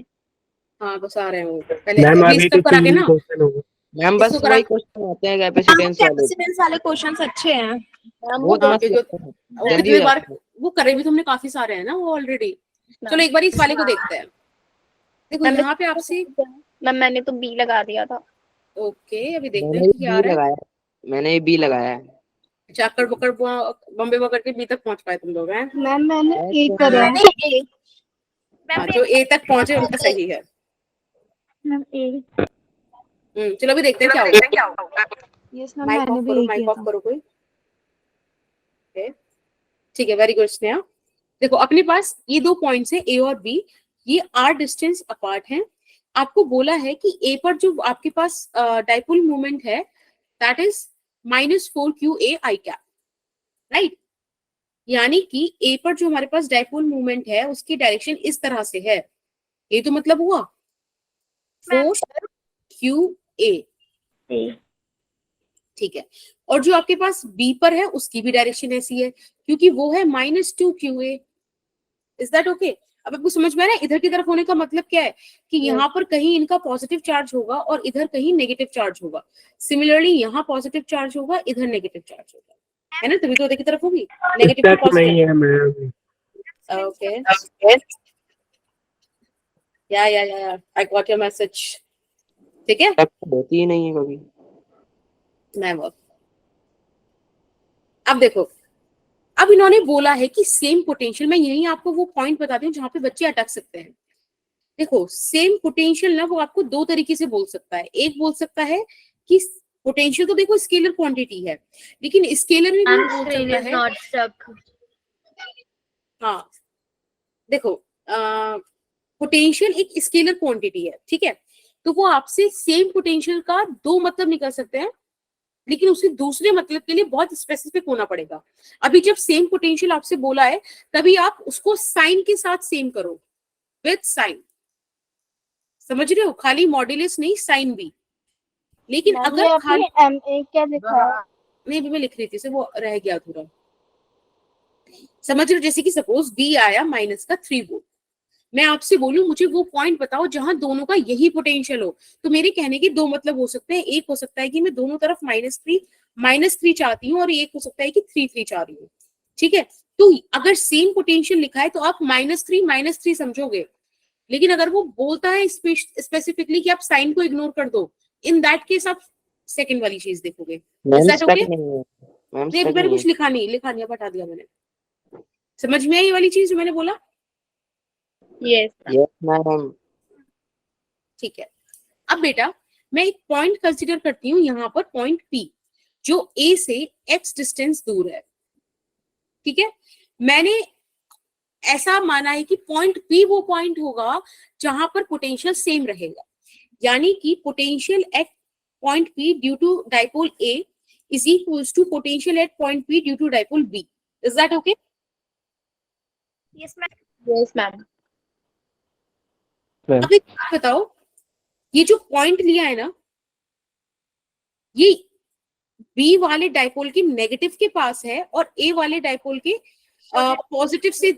हाँ बस आ रहे हैं वो, पहले मैम अभी अभी इसको तो करा के 3 ना, क्वेश्चन हो गए। मैम बस इसको करा। वही क्वेश्चन आते हैं कैपेसिटेंस वाले, कैपेसिटेंस वाले क्वेश्चंस अच्छे हैं। मैम वो तो हाँ मस्त क्योंकि लगते हैं, वो जल्दी कितनी हो बार जाते हैं। वो करे भी तुमने, काफी सारे हैं ना वो ऑलरेडी। चलो एक बार इस वाले को देखते हैं। देखो मैम यहाँ पे आपसे, मैम मैंने तो बी लगा दिया था। ओके अभी देखते मैंने हैं भी कि क्या आ बी रहा है। लगाया, मैंने भी बी लगाया है। अच्छा, अक्कड़ बकड़ बम्बे बकड़ के बी तक पहुंच पाए तुम लोग हैं। मैम मैंने ए करा है। हाँ, जो ए तक पहुंचे उनका सही है। मैम ए। चलो अभी देखते हैं क्या होगा। यस मैम, माइक मैंने ऑफ भी करो, ए माइक किया ऑफ था। करो कोई। ठीक है, वेरी गुड स्नेहा। देखो अपने पास ये 2 पॉइंट्स है ए और बी, ये आर डिस्टेंस अपार्ट हैं। आपको बोला है कि ए पर जो आपके पास डाइपोल मोमेंट है that is -4qa i cap, right. यानी कि ए पर जो हमारे पास डाइपोल मोमेंट है उसकी डायरेक्शन इस तरह से है। ये तो मतलब हुआ 4qa, ठीक है। और जो आपके पास बी पर है उसकी भी डायरेक्शन ऐसी है क्योंकि वो है -2qa। Is that okay? अब आपको समझ में आ रहा है इधर की तरफ होने का मतलब क्या है कि यहाँ पर कहीं इनका पॉजिटिव चार्ज होगा और इधर कहीं नेगेटिव चार्ज होगा। सिमिलरली यहाँ पॉजिटिव चार्ज होगा, इधर नेगेटिव चार्ज होगा, है ना। तभी तो उधर की तरफ होगी नेगेटिव टू स्टक नहीं पॉजिटिव। है मैम। ओके, या आई गॉट योर मैसेज। ठीक है, होती ही नहीं है कभी। नेवर। अब देखो, अब इन्होंने बोला है कि सेम पोटेंशियल, मैं यही आपको वो पॉइंट बताती हूँ जहां पे बच्चे अटक सकते हैं। देखो सेम पोटेंशियल ना वो आपको 2 तरीके से बोल सकता है। एक बोल सकता है कि पोटेंशियल तो देखो स्केलर क्वांटिटी है, लेकिन स्केलर में भी बोल सकता है। Not stuck. हाँ देखो, पोटेंशियल एक स्केलर क्वांटिटी है, ठीक है। तो वो आपसे सेम पोटेंशियल का 2 मतलब निकल सकते हैं, लेकिन उसे दूसरे मतलब के लिए बहुत स्पेसिफिक होना पड़ेगा। अभी जब सेम पोटेंशियल आपसे बोला है तभी आप उसको साइन के साथ सेम करो, विद साइन। समझ रहे हो? खाली मॉड्यूलस नहीं, साइन भी। लेकिन अगर खाली MA क्या लिखा है? नहीं, भी मैं लिख रही थी से वो रह गया थोड़ा। समझ रहे हो? जैसे कि सपोज बी आया -3 वोल्ट, मैं आपसे बोलूं मुझे वो पॉइंट बताओ जहां दोनों का यही पोटेंशियल हो, तो मेरे कहने के 2 मतलब हो सकते हैं। एक हो सकता है कि मैं दोनों तरफ -3 चाहती हूँ, और एक हो सकता है कि 3 चाह रही हूँ, ठीक है। तो अगर सेम पोटेंशियल लिखा है तो आप -3 समझोगे, लेकिन अगर वो बोलता है स्पेसिफिकली कि आप साइन को इग्नोर कर दो, इन दैट केस आप सेकंड वाली चीज देखोगे। Ma'am that stuck okay? नहीं है। मैम नहीं, स्टक मैंने नहीं कुछ लिखा नहीं, हटा दिया मैंने। समझ में आई ये वाली चीज जो मैंने बोला? यस है। Yes ma'am. ठीक है। अब बेटा मैं एक पॉइंट कंसीडर करती हूँ यहाँ पर, पॉइंट P जो A से x डिस्टेंस दूर है, ठीक है। मैंने ऐसा माना है कि पॉइंट P वो पॉइंट होगा जहां पर पोटेंशियल सेम रहेगा, यानी कि potential at point P due to dipole A is equals to potential at point P due to dipole B। Is that okay? Yes ma'am. Yes ma'am. अब एक बात बताओ, ये जो पॉइंट लिया है ना, ये बी वाले डाइपोल के नेगेटिव के पास है और ए वाले डाइपोल के पॉजिटिव से,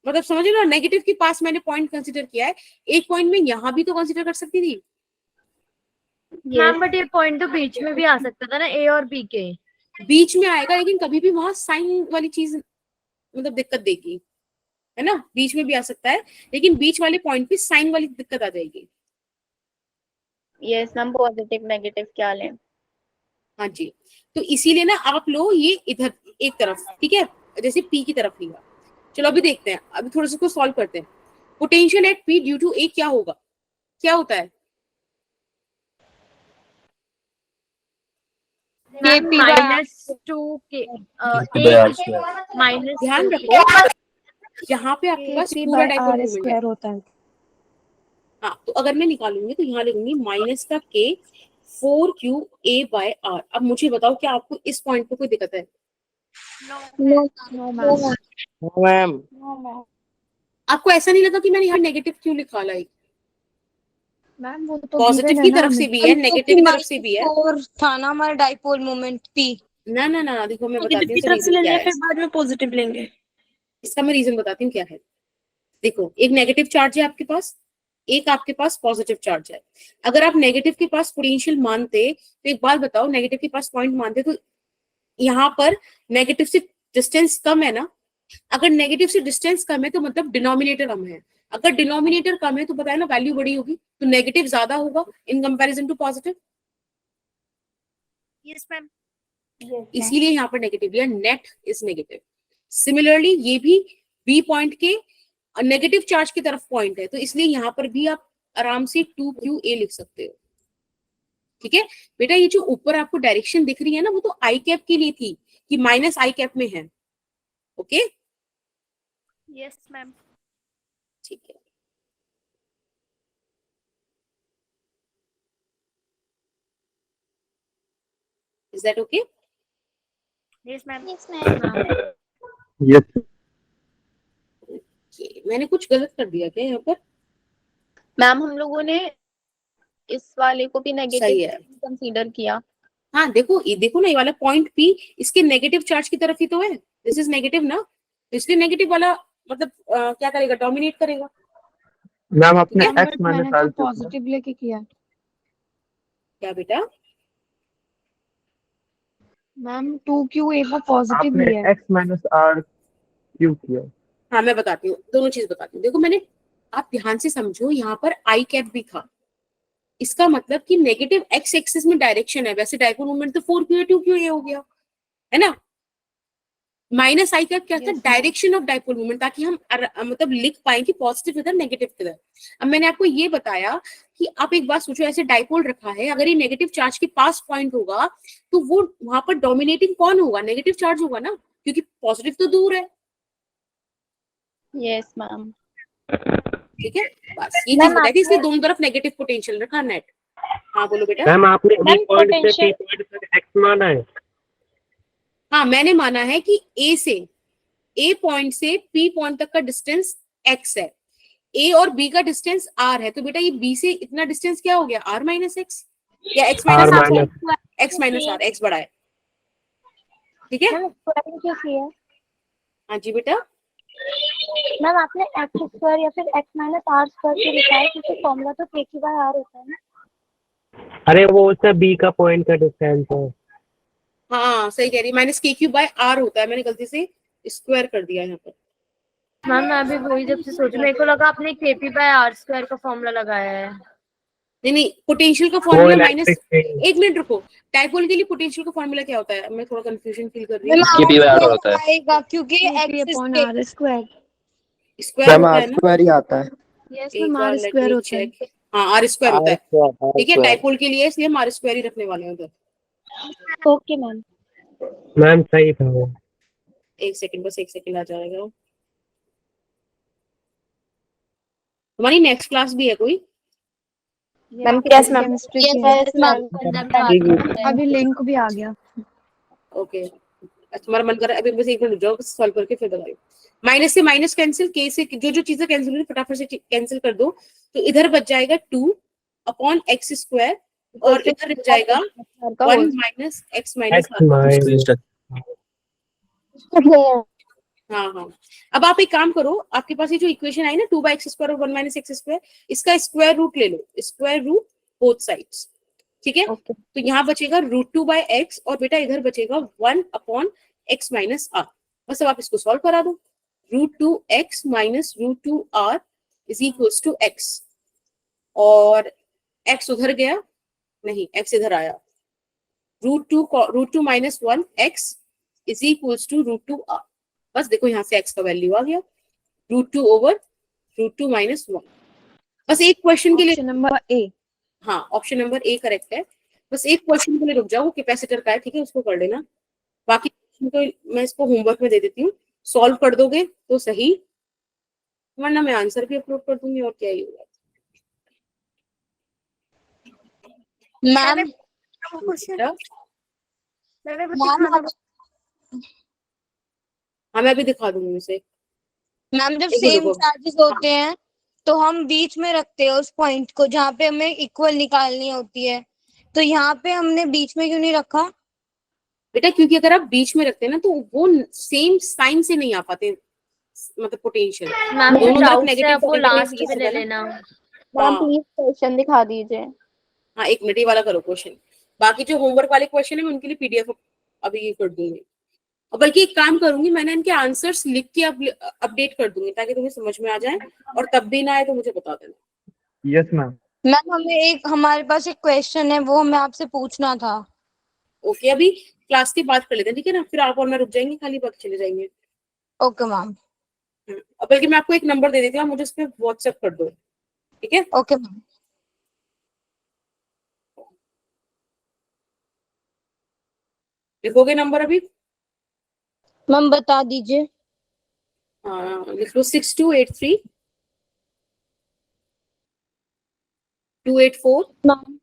मतलब समझ लो नेगेटिव के पास मैंने पॉइंट कंसीडर किया है। एक पॉइंट में यहाँ भी तो कंसीडर कर सकती थी। मैम बट ये पॉइंट तो बीच में भी आ सकता था ना, ए और बी के। बीच में आएगा लेकिन कभी भी वहां साइन वाली चीज मतलब दिक्कत देगी, है ना। बीच में भी आ सकता है लेकिन बीच वाले पॉइंट पे साइन वाली दिक्कत आ जाएगी। यस मैम, पॉजिटिव नेगेटिव क्या लें? हाँ जी, तो इसीलिए ना आप लो ये इधर एक तरफ, ठीक है, जैसे P की तरफ लिया। चलो अभी देखते हैं, अभी थोड़ा सा इसको सॉल्व करते हैं। Potential at P due to A क्या होगा, क्या होता है? -2 के माइनस ध्यान रखो यहाँ पे आपके पास पूरा डाइपोल मोमेंट है। स्क्वायर होता है। हाँ, तो अगर मैं निकालूंगी तो यहाँ लिखूंगी माइनस का K 4qa/r। अब मुझे बताओ क्या आपको इस पॉइंट पे कोई दिक्कत है? No ma'am. मैम आपको ऐसा नहीं लगा कि मैंने यहाँ नेगेटिव क्यों लिखा? लाइक मैम वो तो पॉजिटिव की तरफ से भी है, नेगेटिव की तरफ से भी है। और था ना हमारा डाइपोल मोमेंट P। ना ना ना, देखो मैं बताती नेगेटिव हूँ की तरफ से रीजन क्या लेंगे है। फिर बाद में पॉजिटिव लेंगे। इसका मैं रीजन बताती हूँ क्या है। देखो एक नेगेटिव चार्ज है आपके पास, एक आपके पास पॉजिटिव चार्ज है। अगर आप नेगेटिव के पास पोटेंशियल मानते तो एक बात बताओ, नेगेटिव के पास पॉइंट मानते तो यहाँ पर नेगेटिव से डिस्टेंस कम है ना। अगर नेगेटिव से डिस्टेंस कम है तो मतलब डिनोमिनेटर कम है। अगर डिनोमिनेटर कम है तो बताया ना वैल्यू बड़ी होगी, तो नेगेटिव ज्यादा होगा in comparison to positive. Yes ma'am. इसीलिए यहाँ पर नेगेटिव लिया, नेट इज नेगेटिव। सिमिलरली ये भी बी पॉइंट के नेगेटिव चार्ज की तरफ पॉइंट है, तो इसलिए यहाँ पर भी आप आराम से 2QA लिख सकते हो। ठीक है बेटा, ये जो ऊपर आपको डायरेक्शन दिख रही है ना, वो तो आई कैप के लिए थी कि माइनस आई कैप में है। Okay yes ma'am. ठीक है, is that okay? Yes ma'am. Yes. मैंने कुछ गलत कर दिया क्या यहाँ पर? मैम हम लोगों ने इस वाले को भी सही नेगेटिव है। कंसीडर किया। हाँ देखो, ये देखो ना, ये वाला पॉइंट पी इसके नेगेटिव चार्ज की तरफ ही तो है, दिस इज नेगेटिव ना, तो इसलिए नेगेटिव वाला मतलब क्या करेगा, डोमिनेट करेगा। मैम आपने ठीक है, x माइनस आर पॉजिटिव लेके किया। क्या बेटा? मैम 2QA को पॉजिटिव आपने लिया है। x माइनस आर क्यों किया? हाँ मैं बताती हूँ, दोनों चीज बताती हूँ। देखो मैंने, आप ध्यान से समझो, यहाँ पर आई कैप भी था, इसका मतलब कि नेगेटिव एक्स एक्सिस में डायरेक्शन है, वैसे डायपोल मोमेंट तो 4QA 2QA हो गया है ना। माइनस आई कैप क्या था, डायरेक्शन ऑफ डायपोल मोमेंट, ताकि हम मतलब लिख पाए कि पॉजिटिव किधर नेगेटिव किधर। अब मैंने आपको ये बताया कि आप एक बात सोचो, ऐसे डायपोल रखा है, अगर ये नेगेटिव चार्ज के पास पॉइंट होगा तो वो वहां पर डोमिनेटिंग कौन होगा, नेगेटिव चार्ज होगा ना, क्योंकि पॉजिटिव तो दूर है। Yes ma'am. ठीक है, बस ये चीज बताई थी, इसलिए दोनों तरफ नेगेटिव पोटेंशियल रखा नेट। हाँ बोलो बेटा। मैम आपने मैम, बी पॉइंट से potential- पी पॉइंट तक x माना है। हाँ मैंने माना है कि ए पॉइंट से पी पॉइंट तक का डिस्टेंस x है, ए और बी का डिस्टेंस r है, तो बेटा ये बी से इतना डिस्टेंस क्या हो गया, r माइनस एक्स या x r minus minus x minus r, x बड़ा है। ठीक है, मैम स्क्वायरिंग क्या किया है? हाँ जी बेटा। मैम आपने एक्स स्क्वायर या फिर एक्स माइनस आर स्क्वायर से लिखा है, क्योंकि फॉर्मूला तो के की बाय आर होता है ना। अरे वो उससे b का पॉइंट का डिस्टेंस है। हाँ सही कह रही, माइनस के क्यूब बाय आर होता है, मैंने गलती से स्क्वायर कर दिया यहाँ पर। मैम मैं अभी वही जब से सोच, मेरे को लगा आपने KP बाय आर स्क्वायर का फॉर्मूला लगाया है। नहीं नहीं, पोटेंशियल का वो फॉर्मूला माइनस, इलेक्ट्रिक फील्ड। एक मिनट रुको, डायपोल के लिए पोटेंशियल का फॉर्मूला क्या होता है, मैं थोड़ा कंफ्यूजन फील कर रही हूँ। KP बाय आर होता है। आएगा क्योंकि x upon R square. Square होता है ना, स्क्वायर ही आता है। यस एक मैम बार आर लेट स्क्वायर मी होता है। चेक। हाँ आर स्क्वायर होता है, ठीक है, स्क्वायर। डायपोल के लिए, इसलिए हम आर स्क्वायर ही रखने वाले हैं उधर। Okay ma'am. मैम सही था वो। एक सेकंड, बस एक सेकंड आ जाएगा। हमारी नेक्स्ट क्लास भी है कोई? Ma'am Yes, ma'am. Chemistry Yes, की है। yes, ma'am. अभी लिंक भी आ गया। ओके, तुम्हारा मन कर रहा है, अभी बस एक मिनट रुक जाओ, सॉल्व करके फिर बताइए। माइनस से माइनस कैंसिल, के से जो चीजें कैंसिल हुई फटाफट से कैंसिल कर दो, तो इधर बच जाएगा 2 अपॉन एक्स स्क्वायर, और इधर रह जाएगा 1 minus x minus x minus हाँ हाँ। अब आप एक काम करो, आपके पास ये जो इक्वेशन आई ना 2/x स्क्वायर और 1 माइनस एक्स स्क्वायर, इसका स्क्वायर रूट ले लो, स्क्वायर रूट बोथ साइड्स। ठीक है, तो यहाँ बचेगा √2/x, और बेटा इधर बचेगा 1 अपॉन एक्स माइनस आर। बस अब आप इसको सॉल्व करा दो, √2x minus √2r is equals to x, और x उधर गया नहीं, x इधर आया, √2 minus 1 x is equals to √2r। बस देखो यहाँ से x का वैल्यू आ गया, √2 ओवर √2 माइनस 1। बस एक क्वेश्चन के लिए, ऑप्शन नंबर ए। हाँ ऑप्शन नंबर ए करेक्ट है। बस एक क्वेश्चन के लिए रुक जाओ, कैपेसिटर का है, ठीक है, उसको कर लेना। बाकी तो मैं इसको होमवर्क में दे देती हूँ, सॉल्व कर दोगे तो सही, वरना मैं आंसर भी अपलोड कर दूंगी, और क्या ही होगा। मैम, हाँ मैं भी दिखा दूंगी उसे। मैम जब एक मिनट सेम रुको। चार्जेस होते हैं तो हम बीच में रखते हैं उस पॉइंट को जहाँ पे हमें इक्वल निकालनी होती है, तो यहाँ पे हमने बीच में क्यों नहीं रखा? बेटा क्योंकि अगर आप बीच में रखते हैं ना, तो वो सेम साइन से नहीं आ पाते, मतलब पोटेंशियल मैम दोनों तरफ डाउट से नेगेटिव आप वो पॉजिटिव लास्ट इसी में से ले है ना। लेना। मैम प्लीज क्वेश्चन दिखा दीजिए। हाँ एक मिनट, ये वाला करो क्वेश्चन, बाकी जो होमवर्क वाले क्वेश्चन है मैं उनके लिए पीडीएफ अभी ये कर दूंगी, और बल्कि एक काम करूंगी, मैंने इनके आंसर्स लिख के अपडेट कर दूंगी, ताकि तुम्हें समझ में आ जाए, और तब भी ना आए तो मुझे बता देना। Yes ma'am. मैम हमें हमारे पास एक क्वेश्चन है, वो हमें आपसे पूछना था। ओके, अभी क्लास के बाद कर लेते हैं, ठीक है ना? फिर आप और मैं रुक जाएंगे, खाली बाकी चले जाएंगे। Okay ma'am. अब बल्कि मैं आपको एक नंबर दे देती हूँ, आप मुझे उस पर व्हाट्सएप कर दो, ठीक है? Okay ma'am. लिखोगे नंबर अभी? मैम बता दीजिए। हाँ लिख लो 6283 284 मैम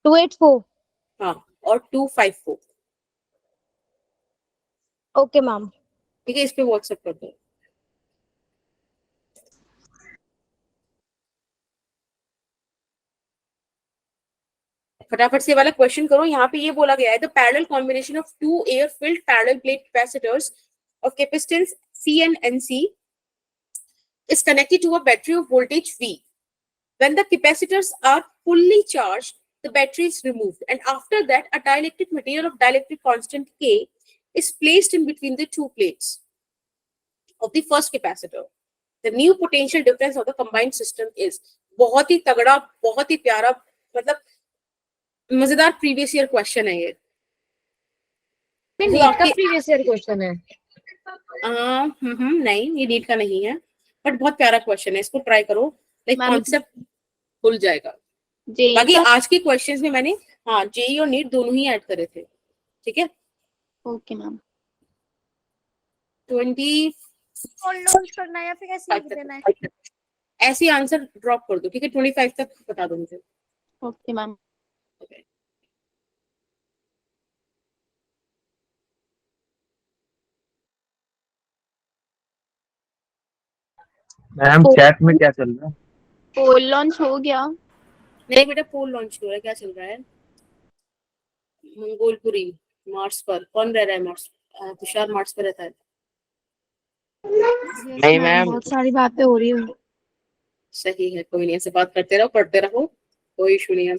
284। हाँ और 254, ओके मैम। ठीक है? इस पे व्हाट्सएप कर दो। फटाफट से वाला क्वेश्चन करो। यहाँ पे ये बोला गया है the parallel combination of two air filled parallel plate capacitors of capacitance C and NC is connected to a battery of voltage V. When the capacitors are fully charged, the battery is removed, and after that, a dielectric material of dielectric constant K is placed in between the two plates of the first capacitor. The new potential difference of the combined system is बहुत ही तगड़ा, बहुत ही प्यारा, मतलब मजेदार previous year question है ये। NEET का previous year question है। नहीं ये नीट का नहीं है, बट बहुत प्यारा क्वेश्चन है, इसको ट्राई करो, लाइक कॉन्सेप्ट खुल जाएगा। बाकी आज के क्वेश्चंस में मैंने हाँ जेई और नीट दोनों ही ऐड करे थे, ठीक है? Okay ma'am. 20 लॉन्च करना है या फिर ऐसे लिख देना है? ऐसे आंसर ड्रॉप कर दो, ठीक है? 25 तक बता दो मुझे। Okay ma'am. मैम चैट में क्या चल रहा है? पोल लॉन्च हो गया? नहीं बेटा, पोल लॉन्च हो रहा है। क्या चल रहा है? मंगोलपुरी मार्स पर कौन रह रहा है? मार्स तुषार मार्स पर रहता है। नहीं मैम, बहुत सारी बातें हो रही है। सही है, कोई नहीं, ऐसे बात करते रहो, पढ़ते रहो, कोई इशू नहीं है।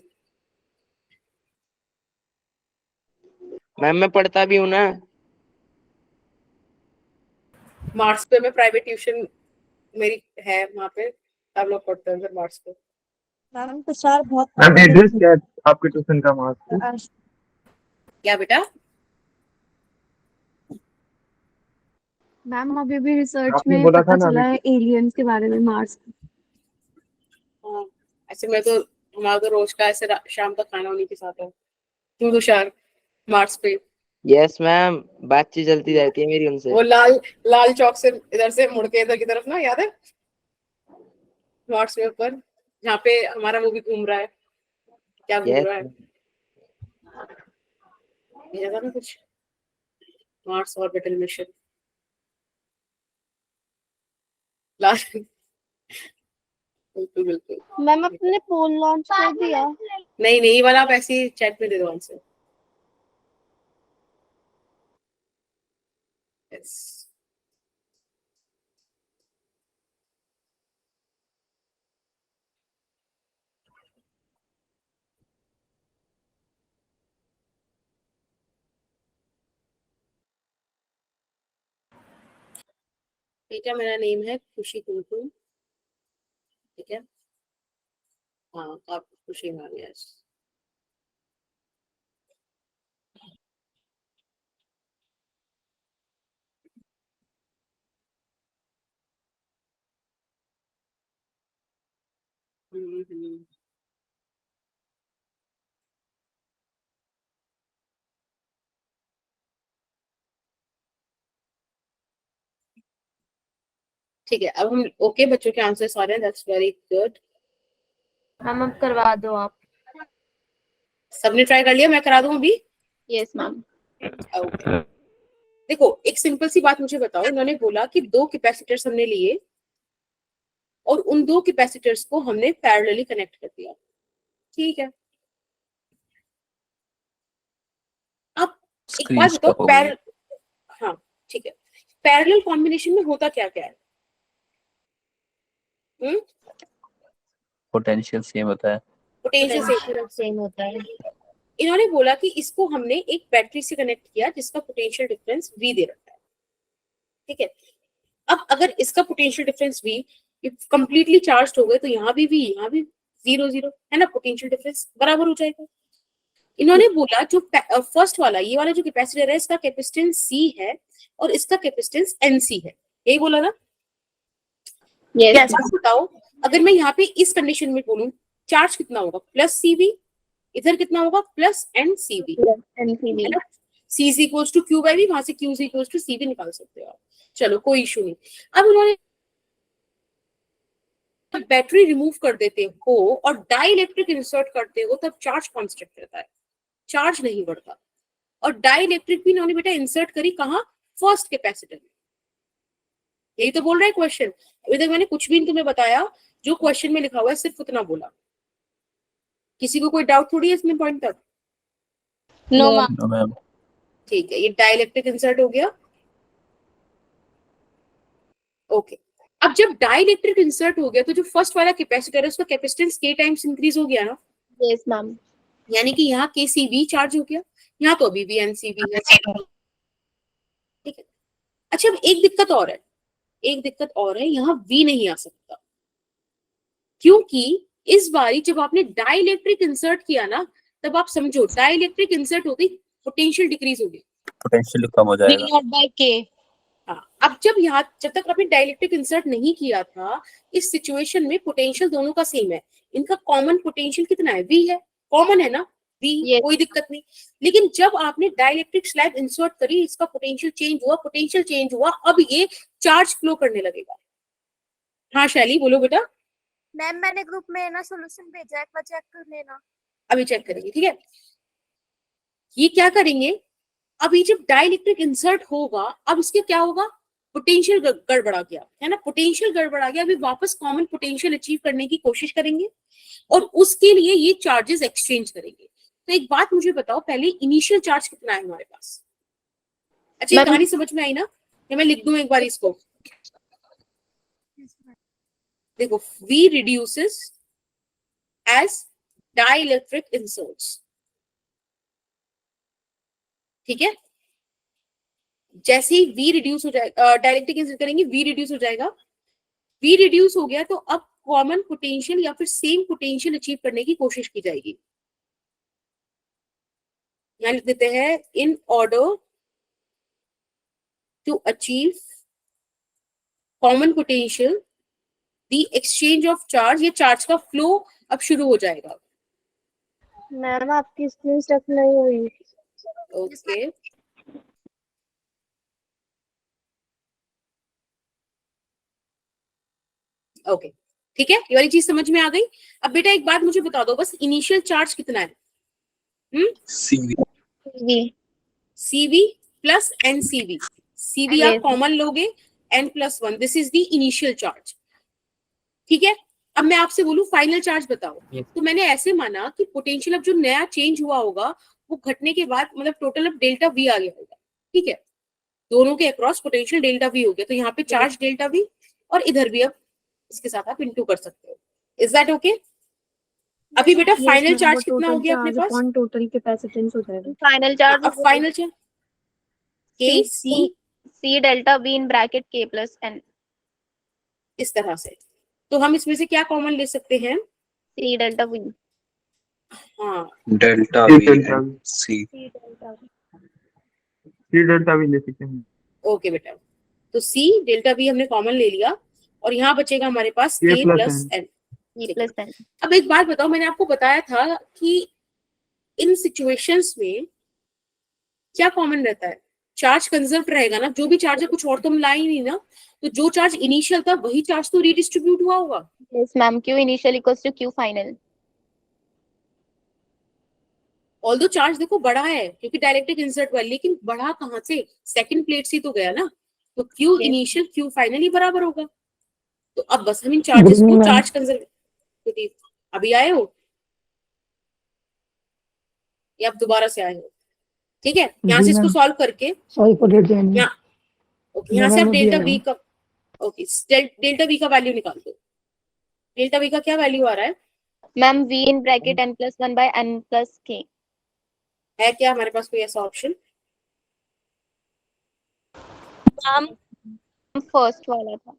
मैम मैं पढ़ता भी हूँ ना। मार्स पे मैं प्राइवेट ट्यूशन मेरी है, वहाँ पे सब लोग पढ़ते हैं फिर मार्स पे। मैम तुषार बहुत मैम एड्रेस क्या है आपके ट्यूशन का मार्क्स पे? क्या बेटा? मैम अभी भी रिसर्च आपने में बोला पता था ना चला अभी। है एलियंस के बारे में मार्स। हाँ ऐसे मैं तो, हमारा तो रोज का ऐसे शाम का खाना उन्हीं के साथ है। क्यों तुषार मार्स पे? यस मैम, बातचीत चलती रहती है मेरी उनसे। वो लाल चौक से इधर से मुड़ के इधर की तरफ ना, याद है? मार्स पे ऊपर जहाँ पे हमारा वो भी घूम रहा है, क्या घूम यस रहा है? ये था ना कुछ, मार्स ऑर्बिटल मिशन लास्ट। बिल्कुल बिल्कुल। मैम अपने पोल लॉन्च कर दिया? नहीं नहीं, ये वाला आप ऐसे ही चैट में दे दो आंसर। यस बेटा, मेरा नेम है खुशी कुमकुम, ठीक है? हाँ आप खुशी मान, यस। हम्म। ठीक है, अब हम ओके बच्चों के आंसर्स आ रहे हैं, दैट्स वेरी गुड। मैम अब करवा दो आप। सबने ट्राई कर लिया? मैं करा दूं अभी? Yes ma'am. ओके देखो, एक सिंपल सी बात मुझे बताओ, उन्होंने बोला कि दो कैपेसिटर्स हमने लिए और उन दो कैपेसिटर्स को हमने पैरेलली कनेक्ट कर दिया, ठीक है? अब एक बात बताओ, हाँ ठीक है, पैरेलल कॉम्बिनेशन में होता क्या क्या है? पोटेंशियल सेम होता है। पोटेंशियल सेम होता है। इन्होंने बोला कि इसको हमने एक बैटरी से कनेक्ट किया जिसका पोटेंशियल डिफरेंस V दे रखा है, ठीक है? अब अगर इसका potential difference V completely charge हो गए तो यहाँ भी V, यहाँ भी 0 0 है ना, पोटेंशियल डिफरेंस बराबर हो जाएगा। इन्होंने बोला जो फर्स्ट वाला, ये वाला जो कैपेसिटर है इसका कैपेसिटेंस सी है और इसका कैपेसिटेंस एनसी है, यही बोला ना? Yes. अब बताओ अगर मैं यहाँ पे इस कंडीशन में बोलूं चार्ज कितना होगा, प्लस सीवी, इधर कितना होगा, plus n CV, NCV. C is equals to Q by V, वहां से Q is equals to C भी निकाल सकते हो आप। चलो कोई इशू नहीं। अब उन्होंने बैटरी रिमूव कर देते हो और डाइलेक्ट्रिक इंसर्ट करते हो तब चार्ज कांस्टेंट रहता है, चार्ज नहीं बढ़ता। और डाइलेक्ट्रिक भी इन्होंने बेटा इंसर्ट करी कहाँ, फर्स्ट कैपेसिटर में। यही तो बोल रहा है क्वेश्चन। अभी तक मैंने कुछ भी नहीं तुम्हें बताया, जो क्वेश्चन में लिखा हुआ है सिर्फ उतना बोला। किसी को कोई डाउट थोड़ी है इसमें पॉइंट तक? No, ma'am. No, ma'am. ठीक है, ये डाइलेक्ट्रिक इंसर्ट हो गया। ओके, अब जब डाइलेक्ट्रिक इंसर्ट हो गया तो जो फर्स्ट वाला कैपेसिटर है उसका कैपेसिटेंस k टाइम्स इंक्रीज हो गया ना, Yes, ma'am. यानी कि यहाँ KCB चार्ज हो गया, यहाँ तो अभी भी NCB है। ठीक है। अच्छा अब एक दिक्कत और है, यहाँ V नहीं आ सकता, क्योंकि इस बारी जब आपने डाइलेक्ट्रिक इंसर्ट किया ना तब आप समझो डाइलेक्ट्रिक इंसर्ट हो गई, पोटेंशियल डिक्रीज हो गई, पोटेंशियल कम हो V जाएगा। Not by K. हाँ। अब जब तक आपने डाइलेक्ट्रिक इंसर्ट नहीं किया था, इस सिचुएशन में पोटेंशियल दोनों का सेम है, इनका कॉमन पोटेंशियल कितना है, V है, कॉमन है ना V, Yes. कोई दिक्कत नहीं। लेकिन जब आपने डाइलेक्ट्रिक स्लैब इंसर्ट करी, इसका पोटेंशियल चेंज हुआ, अब ये चार्ज फ्लो करने लगेगा। हाँ शैली बोलो बेटा। मैम मैंने ग्रुप में ना सॉल्यूशन भेजा है, एक बार चेक कर लेना। अभी चेक करेंगे, ठीक है। ये क्या करेंगे, अभी जब डाइलेक्ट्रिक इंसर्ट होगा अब इसके क्या होगा, पोटेंशियल गड़बड़ा गया है ना, पोटेंशियल गड़बड़ा गया। अभी वापस कॉमन पोटेंशियल अचीव करने की कोशिश करेंगे और उसके लिए ये चार्जेस एक्सचेंज करेंगे। तो एक बात मुझे बताओ, पहले इनिशियल चार्ज कितना है हमारे पास? अच्छा ये कहानी समझ में आई ना, या मैं लिख दूं एक बार इसको? देखो, V reduces as dielectric inserts, ठीक है। जैसे ही V रिड्यूस हो जाएगा, डाइलेक्ट्रिक इंसर्ट करेंगे, V रिड्यूस हो जाएगा। V रिड्यूस हो गया तो अब कॉमन पोटेंशियल या फिर सेम पोटेंशियल अचीव करने की कोशिश की जाएगी। यहाँ लिख देते हैं, in order to achieve common potential the exchange of charge, ये चार्ज का फ्लो अब शुरू हो जाएगा। मैम आपकी स्क्रीन स्टक नहीं हुई। ओके ओके, ठीक है, ये वाली चीज समझ में आ गई। अब बेटा एक बात मुझे बता दो बस, इनिशियल चार्ज कितना है? CV. V. CV plus NCV, CV आप कॉमन लोगे, N+1, this is the initial charge, ठीक है। अब मैं आपसे बोलूं फाइनल चार्ज बताओ, तो मैंने ऐसे माना कि पोटेंशियल अब जो नया चेंज हुआ होगा वो घटने के बाद मतलब टोटल अब डेल्टा V आ गया होगा, ठीक है। दोनों के अक्रॉस पोटेंशियल डेल्टा V हो गया, तो यहाँ पे चार्ज डेल्टा V और इधर भी अब इसके साथ आप इनटू कर सकते हो। Is that okay? अभी बेटा फाइनल चार्ज कितना हो गया अपने पास? टोटल कैपेसिटेंस हो जाएगा। Final charge. अब final charge C delta V in bracket K plus N. इस तरह से, तो हम इसमें से क्या कॉमन ले सकते हैं? C delta V. हाँ delta C V delta and C. C delta भी ले सकते हैं। ओके बेटा, तो C डेल्टा V हमने कॉमन ले लिया और यहाँ बचेगा हमारे पास K K plus plus N. N। K plus N. अब एक बात बताओ, मैंने आपको बताया था कि इन सिचुएशंस में क्या कॉमन रहता है? चार्ज कंजर्व रहेगा ना, जो भी चार्ज है, कुछ और तुम लाई नहीं ना, तो जो चार्ज इनिशियल था वही चार्ज तो रीडिस्ट्रीब्यूट हुआ होगा। Yes, ma'am. Q initial equals to Q final. Although charge देखो बड़ा है क्योंकि डायरेक्ट्रिक इंसर्ट वाली, लेकिन बड़ा कहाँ से? सेकंड प्लेट से तो गया ना, तो Q इनिशियल Q फाइनल ही बराबर होगा। तो अब बस हम इन चार्जेस को चार्ज कंजर्व, अभी आए हो या आप दोबारा से आए हो? ठीक है, यहाँ से इसको सॉल्व करके यहाँ से आप डेल्टा V का, ओके, डेल्टा V का वैल्यू निकाल दो। डेल्टा V का क्या वैल्यू आ रहा है? Ma'am, V in bracket N plus 1 by N plus K. है क्या हमारे पास कोई ऐसा ऑप्शन? मैम First वाला था.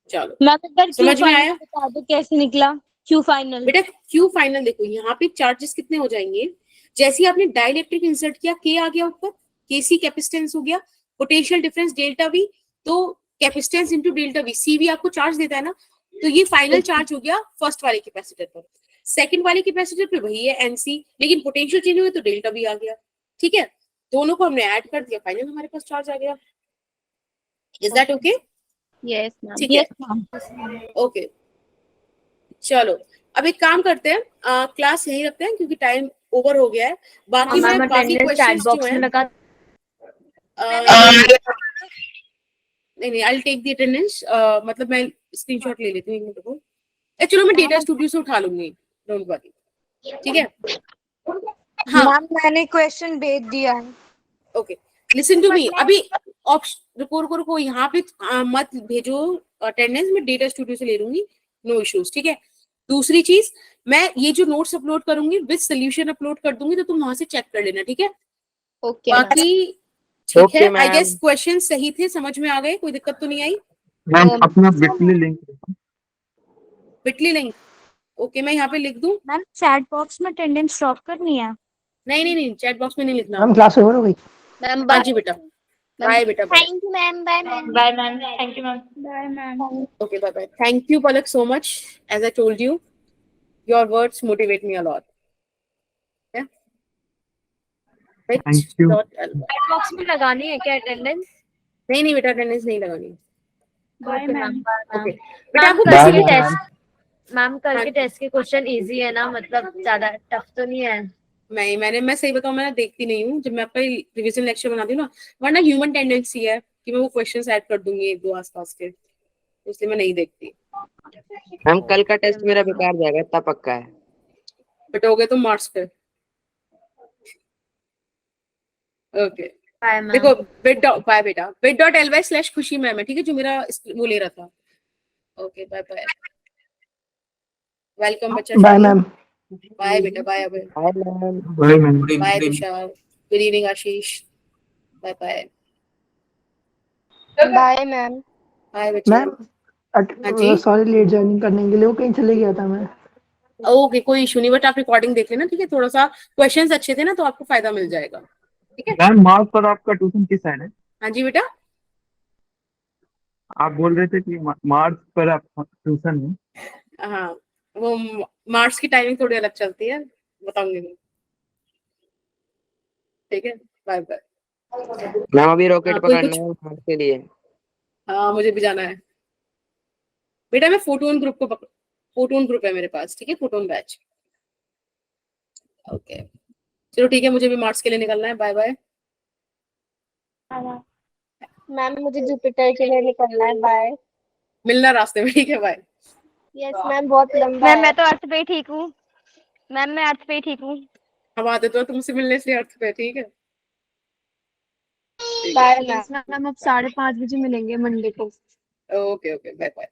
चलो मैम एक बार समझ में आया? बता दो कैसे निकला। Q final. बेटा क्यू फाइनल देखो यहाँ पे चार्जेस कितने हो जाएंगे, जैसे ही आपने डाइलेक्ट्रिक इंसर्ट किया के आ गया ऊपर, केसी कैपेसिटेंस हो गया, पोटेंशियल डिफरेंस डेल्टा वी, तो capacitance into delta V, C V आपको चार्ज देता है ना, तो ये फाइनल चार्ज हो गया फर्स्ट वाले कैपेसिटर पर। सेकंड वाले कैपेसिटर पे वही है एनसी, लेकिन पोटेंशियल चेंज हुआ तो डेल्टा वी आ गया। ठीक है, दोनों को हमने ऐड कर दिया, फाइनल हमारे पास चार्ज आ गया। Is that okay? Yes ma'am. ठीक है, ओके चलो अब एक काम करते हैं, क्लास यही रखते हैं क्योंकि टाइम ओवर हो गया है। बाकी मैम मैं बाकी अटेंडेंस चैट क्वेश्चंस जो बॉक्स में हैं लगा। नहीं I will take the attendance, मतलब मैं स्क्रीनशॉट ले लेती हूँ एक मिनट को। चलो मैं डेटा स्टूडियो से उठा लूंगी, डोंट वरी। ठीक है, हाँ मैम मैंने क्वेश्चन भेज दिया है। Okay listen to me. अभी ऑप्शन रुको यहाँ पे मत भेजो अटेंडेंस, मैं डेटा स्टूडियो से ले लूंगी, नो इश्यूज। ठीक है, दूसरी चीज मैं ये जो नोट्स अपलोड करूंगी विद सोल्यूशन अपलोड कर दूंगी, तो तुम वहां से चेक कर लेना। ठीक है, ओके बाकी ठीक Okay, है। आई ma'am. गेस क्वेश्चन सही थे, समझ में आ गए, कोई दिक्कत तो नहीं आई? मैम अपना Bitly link Bitly link okay, मैं यहाँ पे लिख दूं। मैम चैट बॉक्स में अटेंडेंस ड्रॉप करनी है। नहीं चैट बॉक्स में नहीं लिखना। मैम क्लास ओवर हो गई। मैम हाँ जी बेटा, बाय बेटा, bye. Thank you ma'am, bye ma'am. Bye ma'am, thank you ma'am. Bye ma'am. Okay, bye bye. Thank you, Palak, so much. As I told you, your words motivate me a lot. Yeah. Thank you. Chat box में लगानी है क्या attendance? नहीं बेटा, attendance नहीं लगानी। Bye ma'am. Okay बेटा, आपको कल किसी के भी टेस्ट मैम कल के टेस्ट के क्वेश्चन इजी है ना, मतलब ज्यादा टफ तो नहीं है? मैं सही बताऊं, मैं देखती नहीं हूँ जब मैं आपका रिवीजन लेक्चर बनाती हूँ ना, वरना ह्यूमन टेंडेंसी है कि मैं वो क्वेश्चंस ऐड कर दूंगी एक दो आसपास के, इसलिए मैं नहीं देखती। मैम कल का टेस्ट मेरा बेकार जाएगा, इतना पक्का है। बेटा हो गए तुम मार्क्स पे। Okay bye ma'am. देखो बाय बेटा, bit.ly/खुशी मैम है, ठीक है, जो मेरा वो ले रहा था। ओके बाय बाय, वेलकम बच्चा। Bye ma'am. बाय बेटा, bye Abhay, Bye, ma'am. Bye ma'am bye Tushar, good evening Ashish, bye bye. Bye ma'am. Bye बच्चा। मैम हाँ जी सॉरी लेट ज्वाइनिंग करने के लिए, वो कहीं चले गया था मैं। ओके, कोई इशू नहीं, बट आप रिकॉर्डिंग देख लेना। ठीक है, थोड़ा सा क्वेश्चंस अच्छे थे ना, तो आपको फायदा मिल जाएगा। ठीक है, मैम मार्क्स पर आपका ट्यूशन किस साइड है? हाँ जी बेटा। आप बोल रहे थे कि मार्क्स पर आप ट्यूशन है। हाँ वो मार्क्स की टाइमिंग थोड़ी अलग चलती है, बताऊंगी मैं। ठीक है, बाय बाय। मैम अभी रॉकेट हाँ, कोई पकड़ना कुछ- है मार्क्स के लिए। हाँ मुझे भी जाना है बेटा, मैं फोटोन ग्रुप है मेरे पास। ठीक है, फोटोन बैच। ओके चलो ठीक है, मुझे भी मार्क्स के लिए निकलना है, बाय बाय। मैम मुझे जुपिटर के लिए निकलना है, बाय। मिलना रास्ते में, ठीक है, बाय। यस मैम, बहुत लंबा मैम है। मैं तो अर्थ पे ही ठीक हूँ। मैम मैं अर्थ पे ही ठीक हूँ। हम आते तो तुमसे मिलने से अर्थ पे, ठीक है। Bye ma'am. मैम अब 5:30 बजे मिलेंगे मंडे को। Okay bye bye.